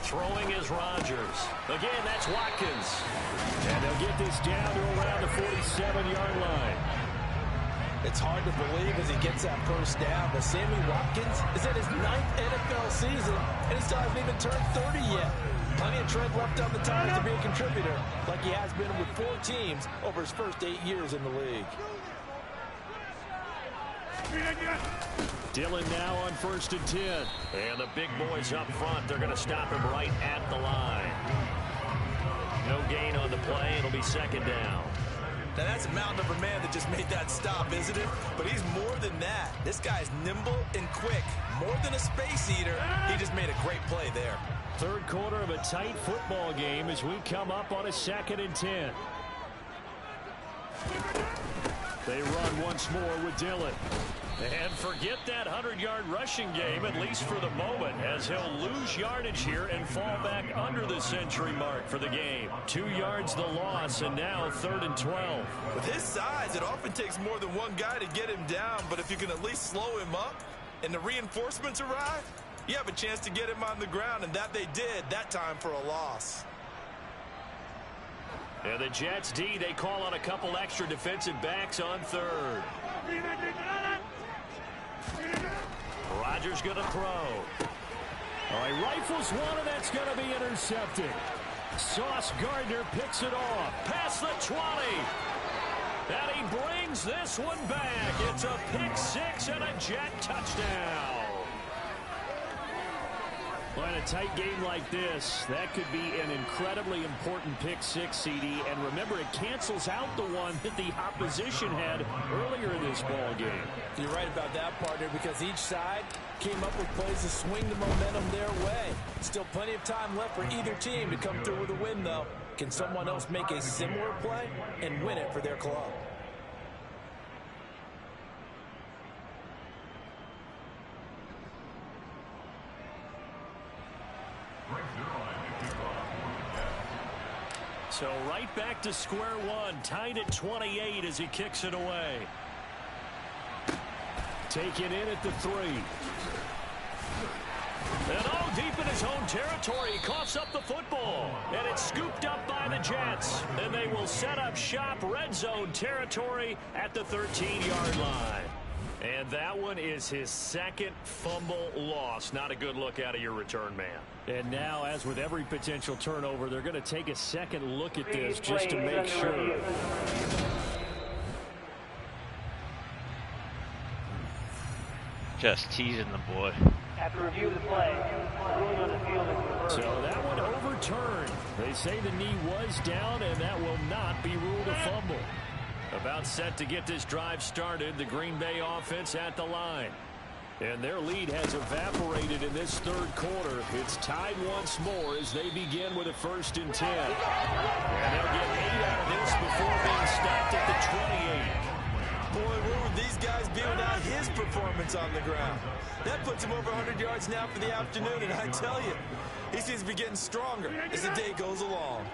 Throwing is Rodgers. Again, that's Watkins. And they'll get this down to around the 47-yard line. It's hard to believe as he gets that first down, but Sammy Watkins is in his 9th NFL season, and he still hasn't even turned 30 yet. Plenty of tread left on the tires to be a contributor, like he has been with 4 teams over his first 8 years in the league. Dillon now on first and 10. And the big boys up front, they're going to stop him right at the line. No gain on the play. It'll be second down. Now that's a mountain of a man that just made that stop, isn't it? But he's more than that. This guy's nimble and quick. More than a space eater. He just made a great play there. Third quarter of a tight football game as we come up on a second and 10. They run once more with Dillon. And forget that 100-yard rushing game, at least for the moment, as he'll lose yardage here and fall back under the century mark for the game. 2 yards the loss, and now 3rd and 12. With his size, it often takes more than one guy to get him down, but if you can at least slow him up and the reinforcements arrive, you have a chance to get him on the ground, and that they did, that time for a loss. And the Jets D, they call on a couple extra defensive backs on 3rd. Rodgers going to throw. All right, rifles one, and that's going to be intercepted. Sauce Gardner picks it off. Past the 20. And he brings this one back. It's a pick 6 and a Jet touchdown. Well, in a tight game like this, that could be an incredibly important pick 6, CD. And remember, it cancels out the one that the opposition had earlier in this ball game. You're right about that, partner, because each side came up with plays to swing the momentum their way. Still plenty of time left for either team to come through with a win, though. Can someone else make a similar play and win it for their club? So right back to square one, tied at 28 as he kicks it away. Taken in at the 3. And all deep in his own territory, he coughs up the football. And it's scooped up by the Jets. And they will set up shop red zone territory at the 13-yard line. And that one is his second fumble loss. Not a good look out of your return man. And now, as with every potential turnover, they're going to take a second look at this just to make sure. Just teasing the boy. After review of the play, ruling on the field is reversed. So that one overturned. They say the knee was down, and that will not be ruled a fumble. About set to get this drive started, the Green Bay offense at the line. And their lead has evaporated in this third quarter. It's tied once more as they begin with a 1st and 10. And they'll get 8 out of this before being stopped at the 28. Boy, where would these guys be without his performance on the ground? That puts him over 100 yards now for the afternoon, and I tell you, he seems to be getting stronger as the day goes along.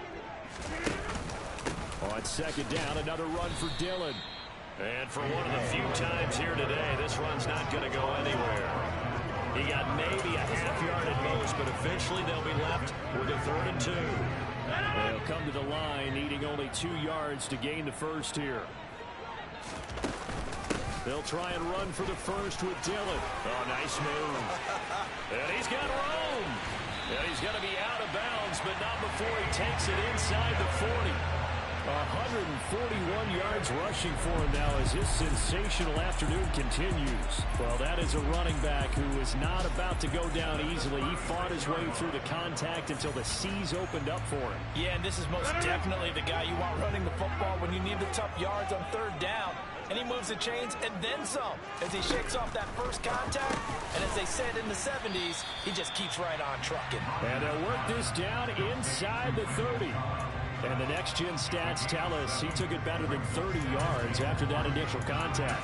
On 2nd down, another run for Dillon. And for one of the few times here today, this run's not going to go anywhere. He got maybe a half yard at most, but eventually they'll be left with a 3rd and 2. They'll come to the line, needing only 2 yards to gain the first here. They'll try and run for the first with Dillon. Oh, nice move. And he's got room. And he's going to be out of bounds, but not before he takes it inside the 40. 141 yards rushing for him now as his sensational afternoon continues. Well, that is a running back who is not about to go down easily. He fought his way through the contact until the seas opened up for him. Yeah, and this is most definitely the guy you want running the football when you need the tough yards on 3rd down. And he moves the chains and then some as he shakes off that first contact. And as they said in the 70s, he just keeps right on trucking. And they'll work this down inside the 30. And the next-gen stats tell us he took it better than 30 yards after that initial contact.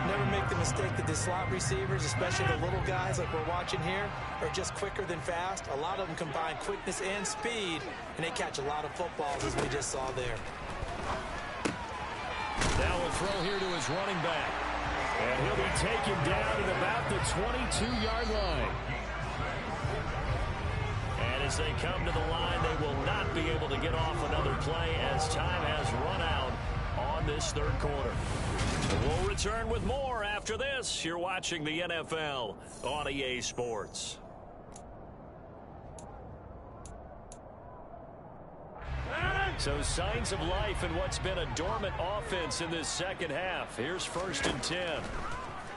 Never make the mistake that the slot receivers, especially the little guys like we're watching here, are just quicker than fast. A lot of them combine quickness and speed, and they catch a lot of footballs as we just saw there. Now we'll throw here to his running back. And he'll be taken down at about the 22-yard line. And as they come to the line, they will not be able to get off another play as time has run out on this 3rd quarter. We'll return with more after this. You're watching the NFL on EA Sports. So signs of life in what's been a dormant offense in this second half. Here's 1st and 10.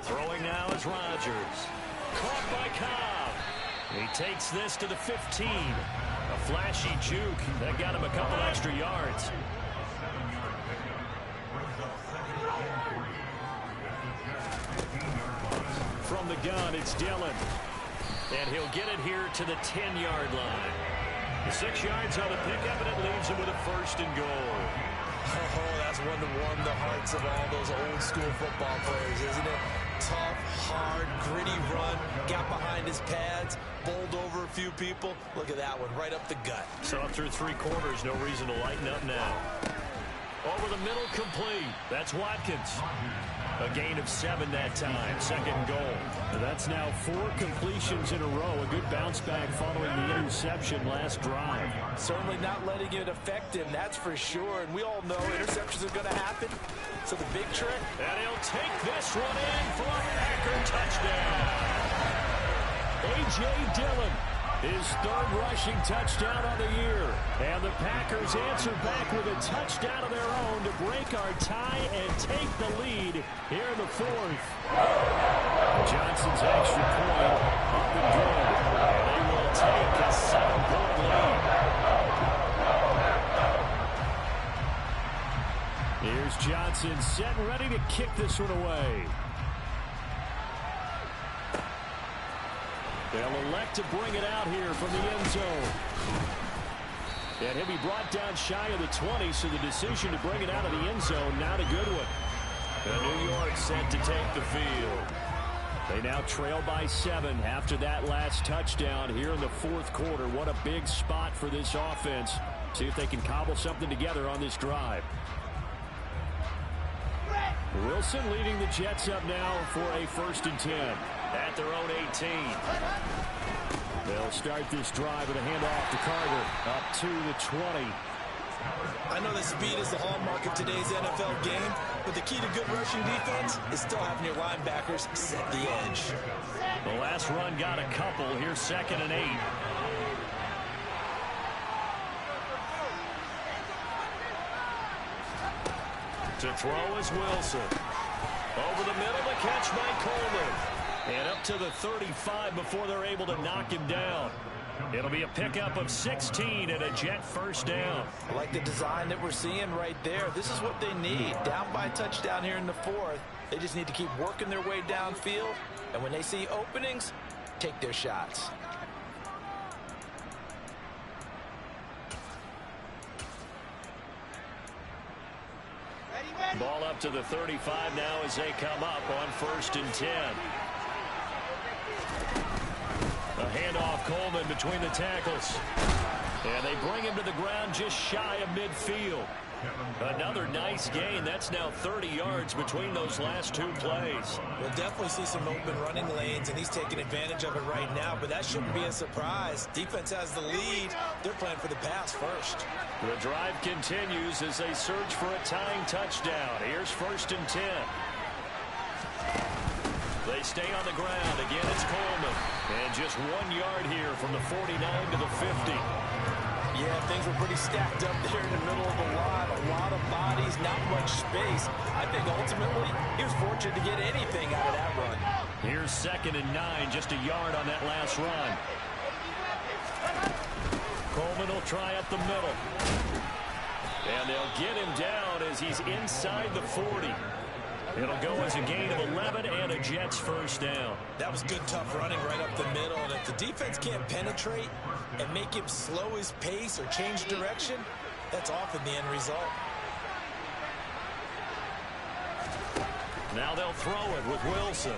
Throwing now is Rodgers. Caught by Cobb. He takes this to the 15. A flashy juke. That got him a couple extra yards. From the gun, it's Dillon. And he'll get it here to the 10-yard line. 6 yards on the pickup, and it leaves him with a 1st and goal. Oh, that's one to warm the hearts of all those old-school football players, isn't it? Tough, hard, gritty run, got behind his pads, bowled over a few people. Look at that one, right up the gut. So up through 3 quarters, no reason to lighten up now. Over the middle, complete. That's Watkins. A gain of 7 that time. 2nd goal. That's now 4 completions in a row. A good bounce back following the interception last drive. Certainly not letting it affect him, that's for sure. And we all know interceptions are going to happen. So the big trick. And he'll take this one in for a Packer touchdown. A.J. Dillon. His 3rd rushing touchdown of the year. And the Packers answer back with a touchdown of their own to break our tie and take the lead here in the 4th. Johnson's extra point up and good. And they will take a 7-point lead. Here's Johnson set and ready to kick this one away. They'll elect to bring it out here from the end zone. And he'll be brought down shy of the 20, so the decision to bring it out of the end zone, not a good one. And New York set to take the field. They now trail by 7 after that last touchdown here in the fourth quarter. What a big spot for this offense. See if they can cobble something together on this drive. Wilson leading the Jets up now for a 1st and 10 at their own 18. They'll start this drive with a handoff to Carter up to the 20. I know that speed is the hallmark of today's NFL game, but the key to good rushing defense is still having your linebackers set the edge. The last run got a couple. Here's 2nd and 8. To throw is Wilson. Over the middle, the catch by Coleman. And up to the 35 before they're able to knock him down. It'll be a pickup of 16 and a Jet 1st down. I like the design that we're seeing right there. This is what they need. Down by a touchdown here in the 4th. They just need to keep working their way downfield. And when they see openings, take their shots. Ball up to the 35 now as they come up on 1st and 10. A handoff, Coleman between the tackles. And they bring him to the ground just shy of midfield. Another nice gain. That's now 30 yards between those last 2 plays. We'll definitely see some open running lanes, and he's taking advantage of it right now, but that shouldn't be a surprise. Defense has the lead. They're playing for the pass first. The drive continues as they search for a tying touchdown. Here's 1st and 10. They stay on the ground. Again, it's Coleman. And just 1 yard here from the 49 to the 50. Yeah, things were pretty stacked up there in the middle of the line. A lot of bodies, not much space. I think ultimately he was fortunate to get anything out of that run. Here's 2nd and 9, just a yard on that last run. Coleman will try up the middle. And they'll get him down as he's inside the 40. It'll go as a gain of 11 and a Jets 1st down. That was good, tough running right up the middle. And if the defense can't penetrate and make him slow his pace or change direction, that's often the end result. Now they'll throw it with Wilson.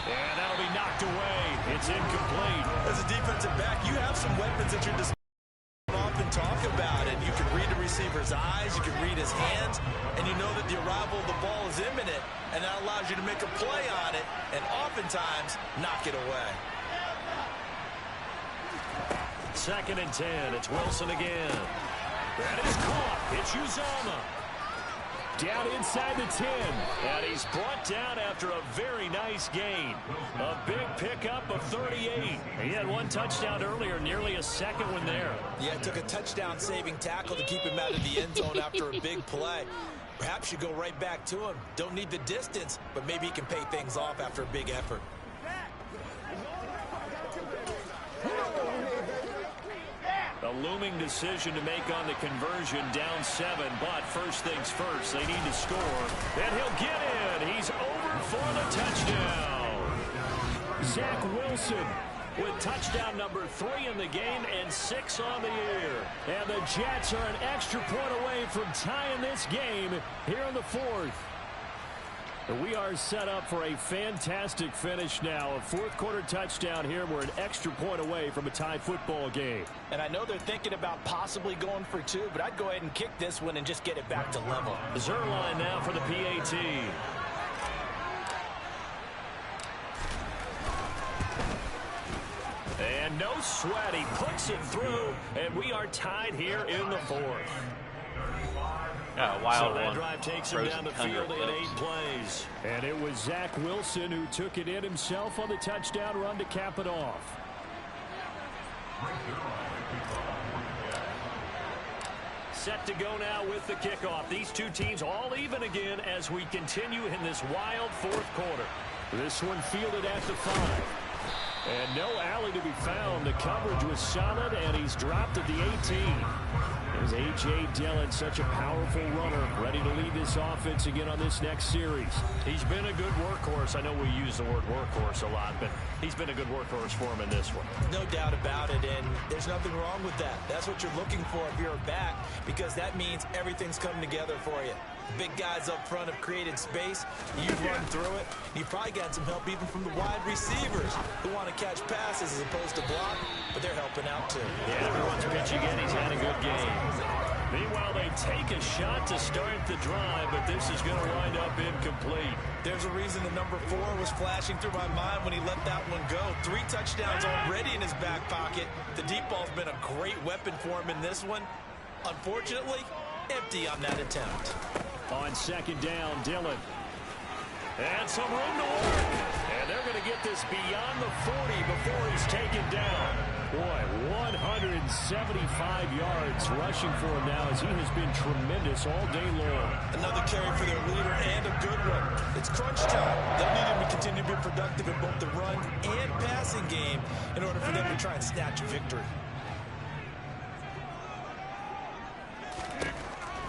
And that'll be knocked away. It's incomplete. As a defensive back, you have some weapons at your disposal. Often talk about it. You can read the receiver's eyes, you can read his hands, and you know that the arrival of the ball is imminent, and that allows you to make a play on it and oftentimes knock it away. 2nd and 10. It's Wilson again. That is caught. It's Uzomah. Down inside the 10. And he's brought down after a very nice gain. A big pickup of 38. He had 1 touchdown earlier, nearly a 2nd one there. Yeah, it took a touchdown-saving tackle to keep him out of the end zone after a big play. Perhaps you go right back to him. Don't need the distance, but maybe he can pay things off after a big effort. A looming decision to make on the conversion, down 7, but first things first, they need to score, and he'll get in. He's over for the touchdown. Zach Wilson with touchdown number 3 in the game and 6 on the year. And the Jets are an extra point away from tying this game here in the 4th. We are set up for a fantastic finish now. A 4th quarter touchdown here. We're an extra point away from a tie football game. And I know they're thinking about possibly going for 2, but I'd go ahead and kick this one and just get it back to level. Zerline now for the PAT. And no sweat. He puts it through, and we are tied here in the 4th. Yeah, wild so that one. drive takes him down the field in 8 plays. And it was Zach Wilson who took it in himself on the touchdown run to cap it off. Set to go now with the kickoff. These two teams all even again as we continue in this wild 4th quarter. This one fielded at the 5. And no alley to be found. The coverage was solid, and he's dropped at the 18. There's A.J. Dillon, such a powerful runner, ready to lead this offense again on this next series. He's been a good workhorse. I know we use the word workhorse a lot, but he's been a good workhorse for him in this one. No doubt about it, and there's nothing wrong with that. That's what you're looking for if you're a back, because that means everything's coming together for you. The big guys up front have created space. You've run through it. You've probably gotten some help even from the wide receivers who want to catch passes as opposed to block, but they're helping out too. Yeah, everyone's pitching in. He's had a good game. Meanwhile, they take a shot to start the drive, but this is going to wind up incomplete. There's a reason the number 4 was flashing through my mind when he let that one go. 3 touchdowns already in his back pocket. The deep ball's been a great weapon for him in this one. Unfortunately, empty on that attempt. On second down, Dillon. And some room to work. And they're going to get this beyond the 40 before he's taken down. Boy, 175 yards rushing for him now as he has been tremendous all day long. Another carry for their leader and a good one. It's crunch time. They'll need him to continue to be productive in both the run and passing game in order for them to try and snatch a victory.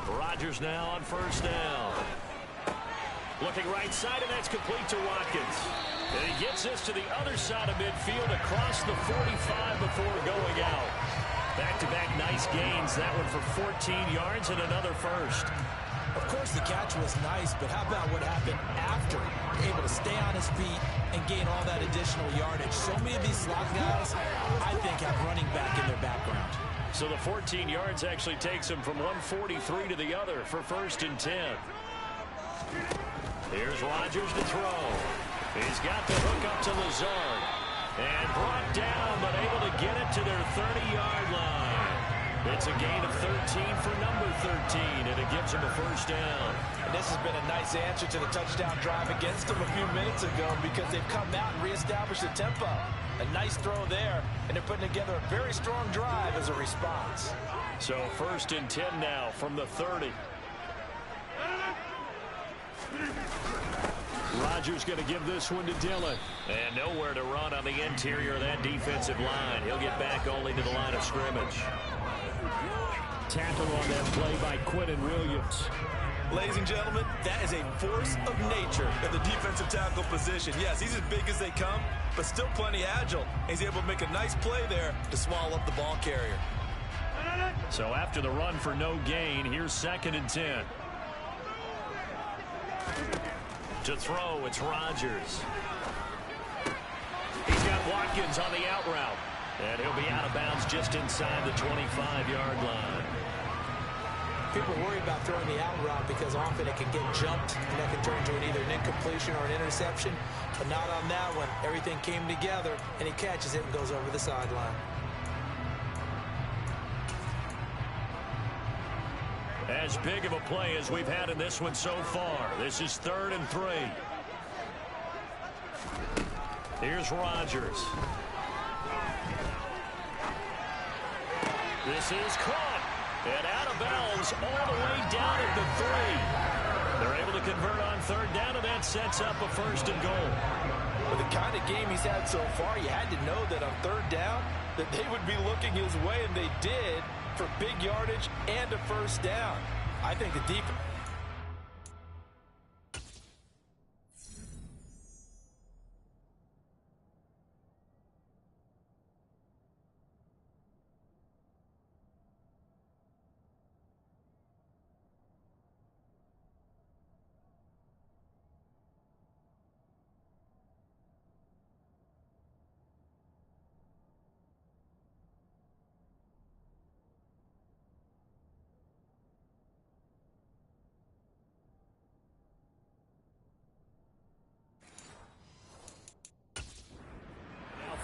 Rodgers now on first down. Looking right side, and that's complete to Watkins. And he gets this to the other side of midfield across the 45 before going out. Back-to-back nice gains. That one for 14 yards and another first. Of course, the catch was nice, but how about what happened after? Able to stay on his feet and gain all that additional yardage. So many of these slot guys, I think, have running back in their background. So the 14 yards actually takes him from 143 to the other for first and 10. Here's Rodgers to throw. He's got the hook up to Lazard. And brought down, but able to get it to their 30-yard line. It's a gain of 13 for number 13, and it gives him a first down. And this has been a nice answer to the touchdown drive against them a few minutes ago because they've come out and reestablished the tempo. A nice throw there, and they're putting together a very strong drive as a response. So first and 10 now from the 30. Rodgers going to give this one to Dillon. And nowhere to run on the interior of that defensive line. He'll get back only to the line of scrimmage. Tackle on that play by Quentin Williams. Ladies and gentlemen, that is a force of nature in the defensive tackle position. Yes, he's as big as they come, but still plenty agile. He's able to make a nice play there to swallow up the ball carrier. So after the run for no gain, here's second and 10. To throw, it's Rodgers. He's got Watkins on the out route. And he'll be out of bounds just inside the 25-yard line. People worry about throwing the out route because often it can get jumped and that can turn into either an incompletion or an interception. But not on that one. Everything came together, and he catches it and goes over the sideline. As big of a play as we've had in this one so far. This is 3rd and 3. Here's Rodgers. This is caught. And out of bounds all the way down at the 3. They're able to convert on 3rd down, and that sets up a 1st and goal. With the kind of game he's had so far, you had to know that on 3rd down that they would be looking his way, and they did, for big yardage and a 1st down. I think the defense...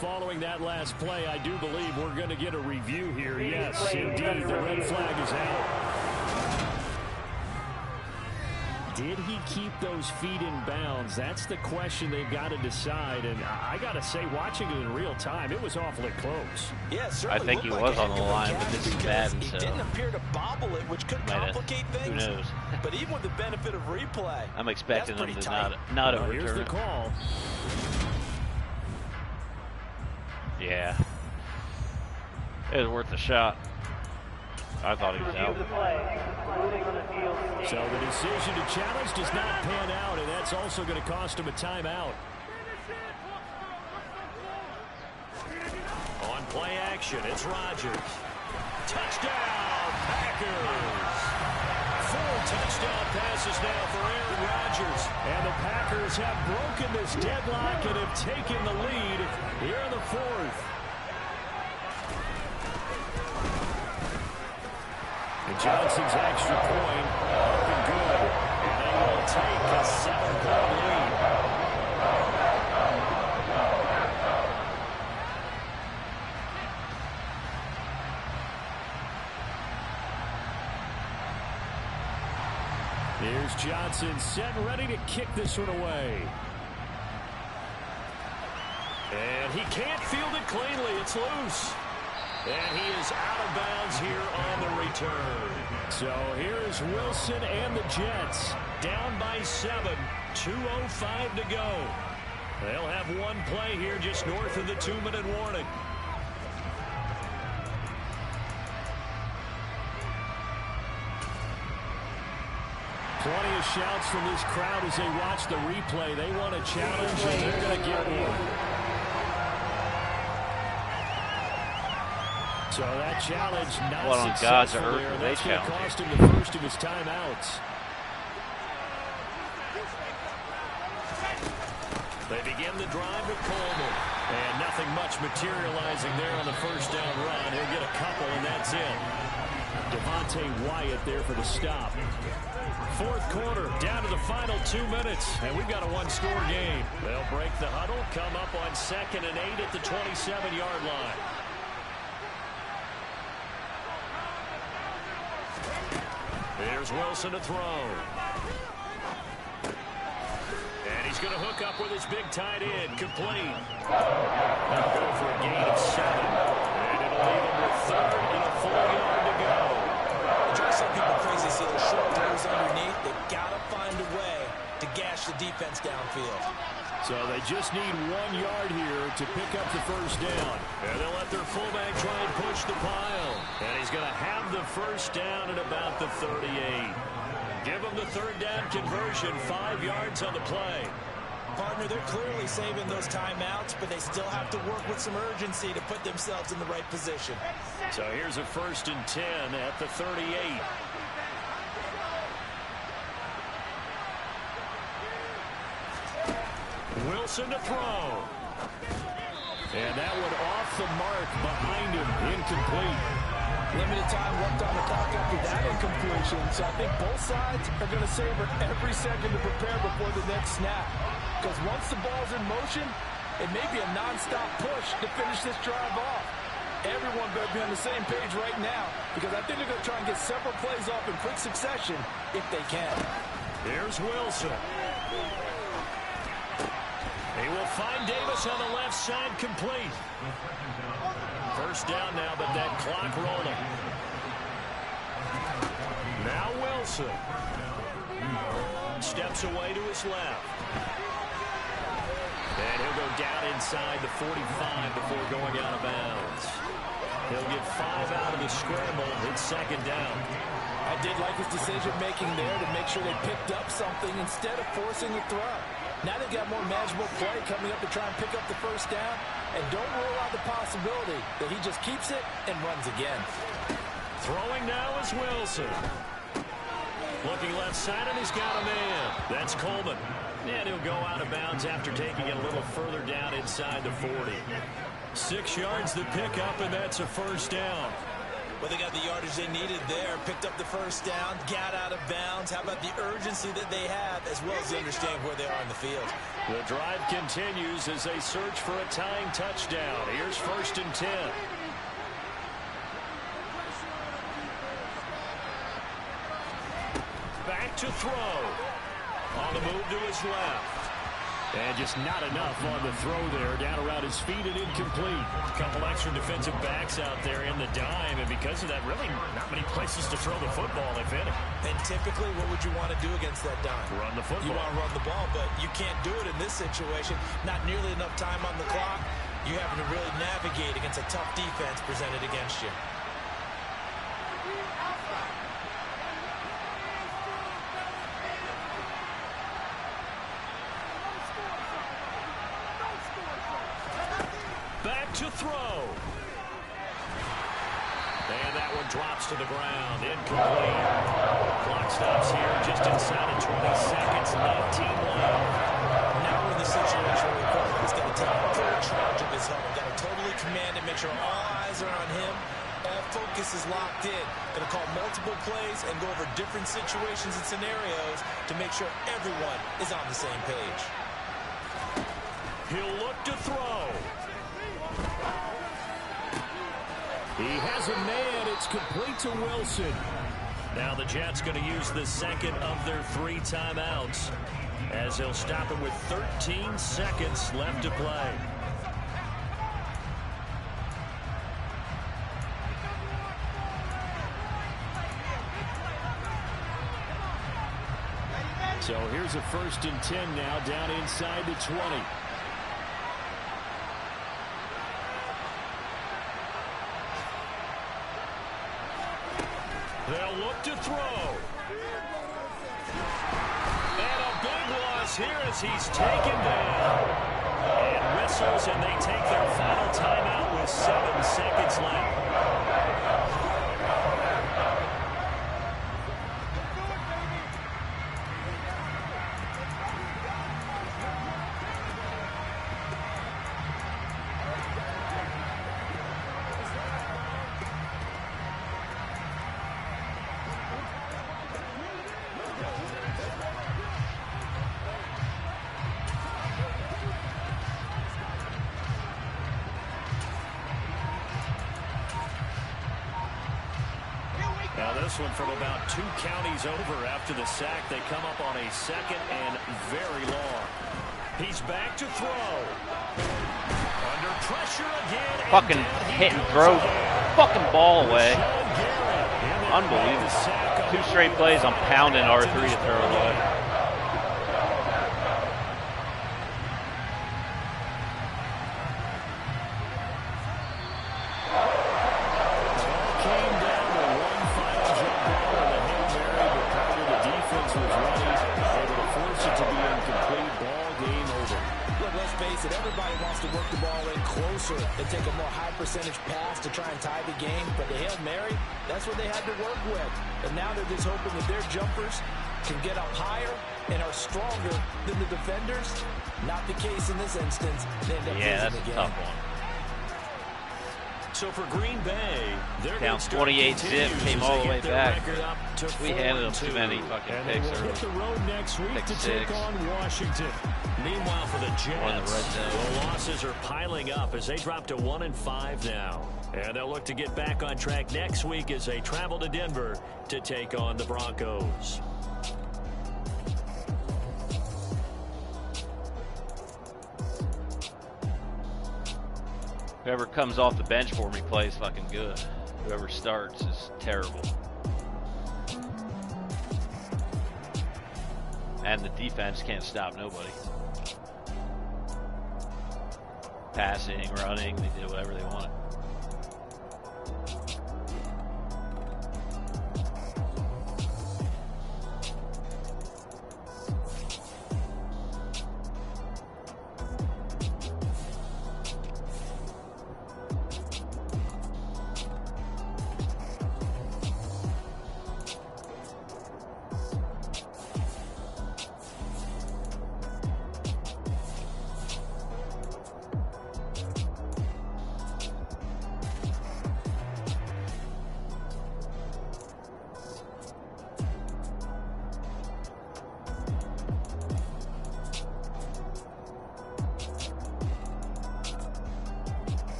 Following that last play, I do believe we're going to get a review here. Yes, indeed, the red flag is out. Did he keep those feet in bounds? That's the question they've got to decide. And I got to say, watching it in real time, it was awfully close. Yeah, I think he was on the line, but this is bad. He didn't appear to bobble it, which could complicate things. Who knows? But even with the benefit of replay, I'm expecting him to not overturn. Here's the call. Yeah. It was worth a shot. I thought he was out. So the decision to challenge does not pan out, and that's also going to cost him a timeout. On play action, it's Rodgers. Touchdown, Packers! 4 touchdown passes now for Aaron Rodgers. And the Packers have broken this deadlock and have taken the lead here in the fourth. And Johnson's extra point up and good. And they will take a 7-point lead. Here's Johnson set and ready to kick this one away. And he can't field it cleanly. It's loose. And he is out of bounds here on the return. So here is Wilson and the Jets down by 7. 2:05 to go. They'll have one play here just north of the 2-minute warning. Plenty of shouts from this crowd as they watch the replay. They want a challenge, and they're going to get one. So that challenge not successful there, and that's going to cost him the first of his timeouts. They begin the drive with Coleman. And nothing much materializing there on the first down run. He'll get a couple, and that's it. Devontae Wyatt there for the stop. Fourth quarter, down to the final 2 minutes, and we've got a one-score game. They'll break the huddle, come up on 2nd and 8 at the 27-yard line. Here's Wilson to throw. And he's going to hook up with his big tight end, complete. They'll go for a gain of 7. And it'll leave him with 3rd and a full yard to go. It drives some people crazy to see those short throws underneath. They've got to find a way to gash the defense downfield. So they just need 1 yard here to pick up the first down. And they'll let their fullback try and push the pile. And he's going to have the first down at about the 38. Give him the 3rd down conversion, 5 yards on the play. Partner, they're clearly saving those timeouts, but they still have to work with some urgency to put themselves in the right position. So here's a 1st and 10 at the 38. Wilson to throw. And that one off the mark behind him, incomplete. Limited time left on the clock after that incompletion, so I think both sides are going to savor every second to prepare before the next snap. Because once the ball's in motion, it may be a non-stop push to finish this drive off. Everyone better be on the same page right now, because I think they're going to try and get several plays off in quick succession if they can. Here's Wilson. He will find Davis on the left side, complete. First down now, but that clock rolling. Now Wilson. Steps away to his left. And he'll go down inside the 45 before going out of bounds. He'll get 5 out of the scramble. It's 2nd down. I did like his decision-making there to make sure they picked up something instead of forcing the throw. Now they've got more manageable play coming up to try and pick up the first down. And don't rule out the possibility that he just keeps it and runs again. Throwing now is Wilson. Looking left side, and he's got a man. That's Coleman. And he'll go out of bounds after taking it a little further down inside the 40. 6 yards to pick up, and that's a first down. Well, they got the yardage they needed there, picked up the first down, got out of bounds. How about the urgency that they have, as well as they understand where they are in the field? The drive continues as they search for a tying touchdown. Here's 1st and 10. Back to throw. On the move to his left. And just not enough on the throw there. Down around his feet and incomplete. A couple extra defensive backs out there in the dime. And because of that, really not many places to throw the football, if any. And typically, what would you want to do against that dime? Run the football. You want to run the ball, but you can't do it in this situation. Not nearly enough time on the clock. You having to really navigate against a tough defense presented against you. Back to throw. And that one drops to the ground. Incomplete. Clock stops here just inside of 20 seconds. 19 left. Now we're in the situation where the quarterback is going to take full charge of his helmet. Got to totally command it, make sure all eyes are on him. All focus is locked in. Going to call multiple plays and go over different situations and scenarios to make sure everyone is on the same page. He'll look to throw. He has a man. It's complete to Wilson. Now the Jets going to use the second of their 3 timeouts as they'll stop him with 13 seconds left to play. So here's a 1st and 10 now down inside the 20. They'll look to throw. And a big loss here as he's taken down. And whistles, and they take their final timeout with 7 seconds left. Now this one from about 2 counties over after the sack. They come up on a 2nd and very long. He's back to throw. Under pressure again. Fucking hit and throw fucking ball away. Unbelievable. 2 straight plays, I'm pounding R3 to throw it away. Everybody wants to work the ball in closer and take a more high percentage pass to try and tie the game. But the Hail Mary, that's what they had to work with. And now they're just hoping that their jumpers can get up higher and are stronger than the defenders. Not the case in this instance. Yeah, that's a tough one. So for Green Bay, they're down 28 zip, came all the way back. We handed them too many fucking picks early. Hit the road next week to take on Washington. Meanwhile, for the Jets, the losses are piling up as they drop to 1-5 now. And they'll look to get back on track next week as they travel to Denver to take on the Broncos. Whoever comes off the bench for me plays fucking good. Whoever starts is terrible. And the defense can't stop nobody. Passing, running, they did whatever they want.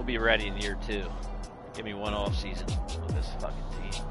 Be ready in year 2. Give me 1 off season with this fucking team.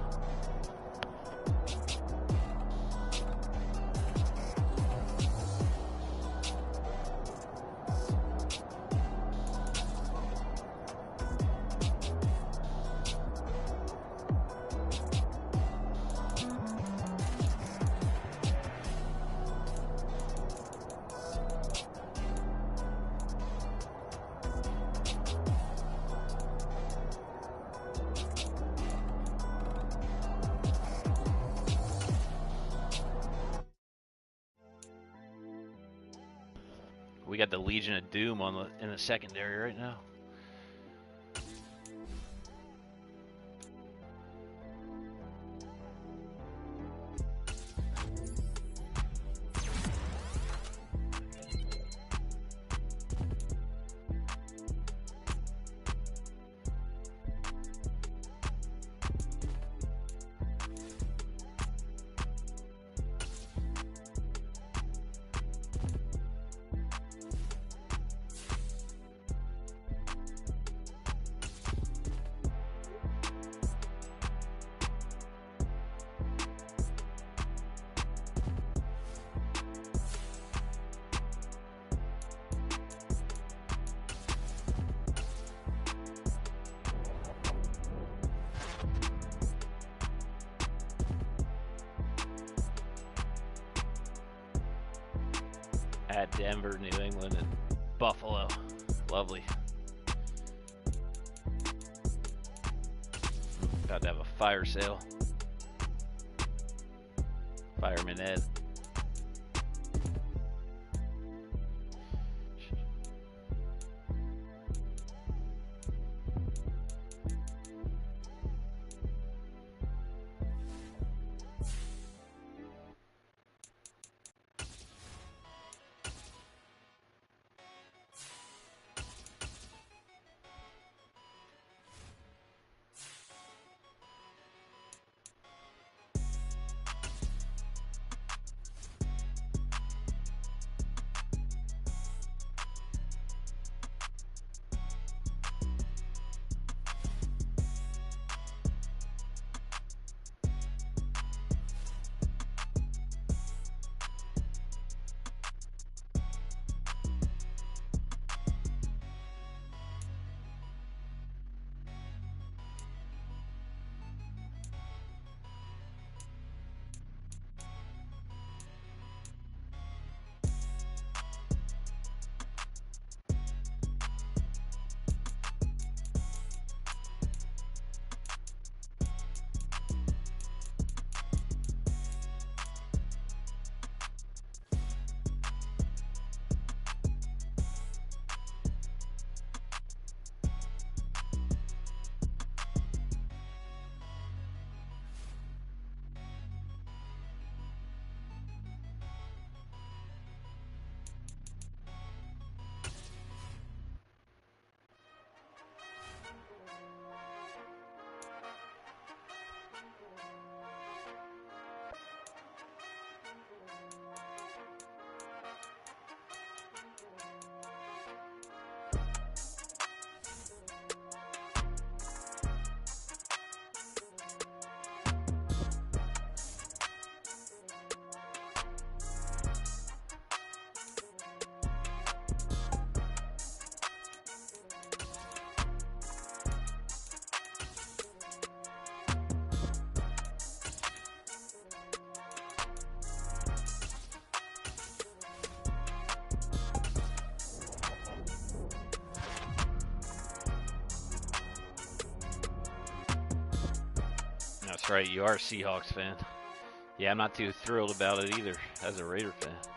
We got the Legion of Doom in the secondary right now. At Denver, New England, and Buffalo. Lovely. About to have a fire sale. Fireman Ed. That's right, you are a Seahawks fan. Yeah, I'm not too thrilled about it either as a Raider fan.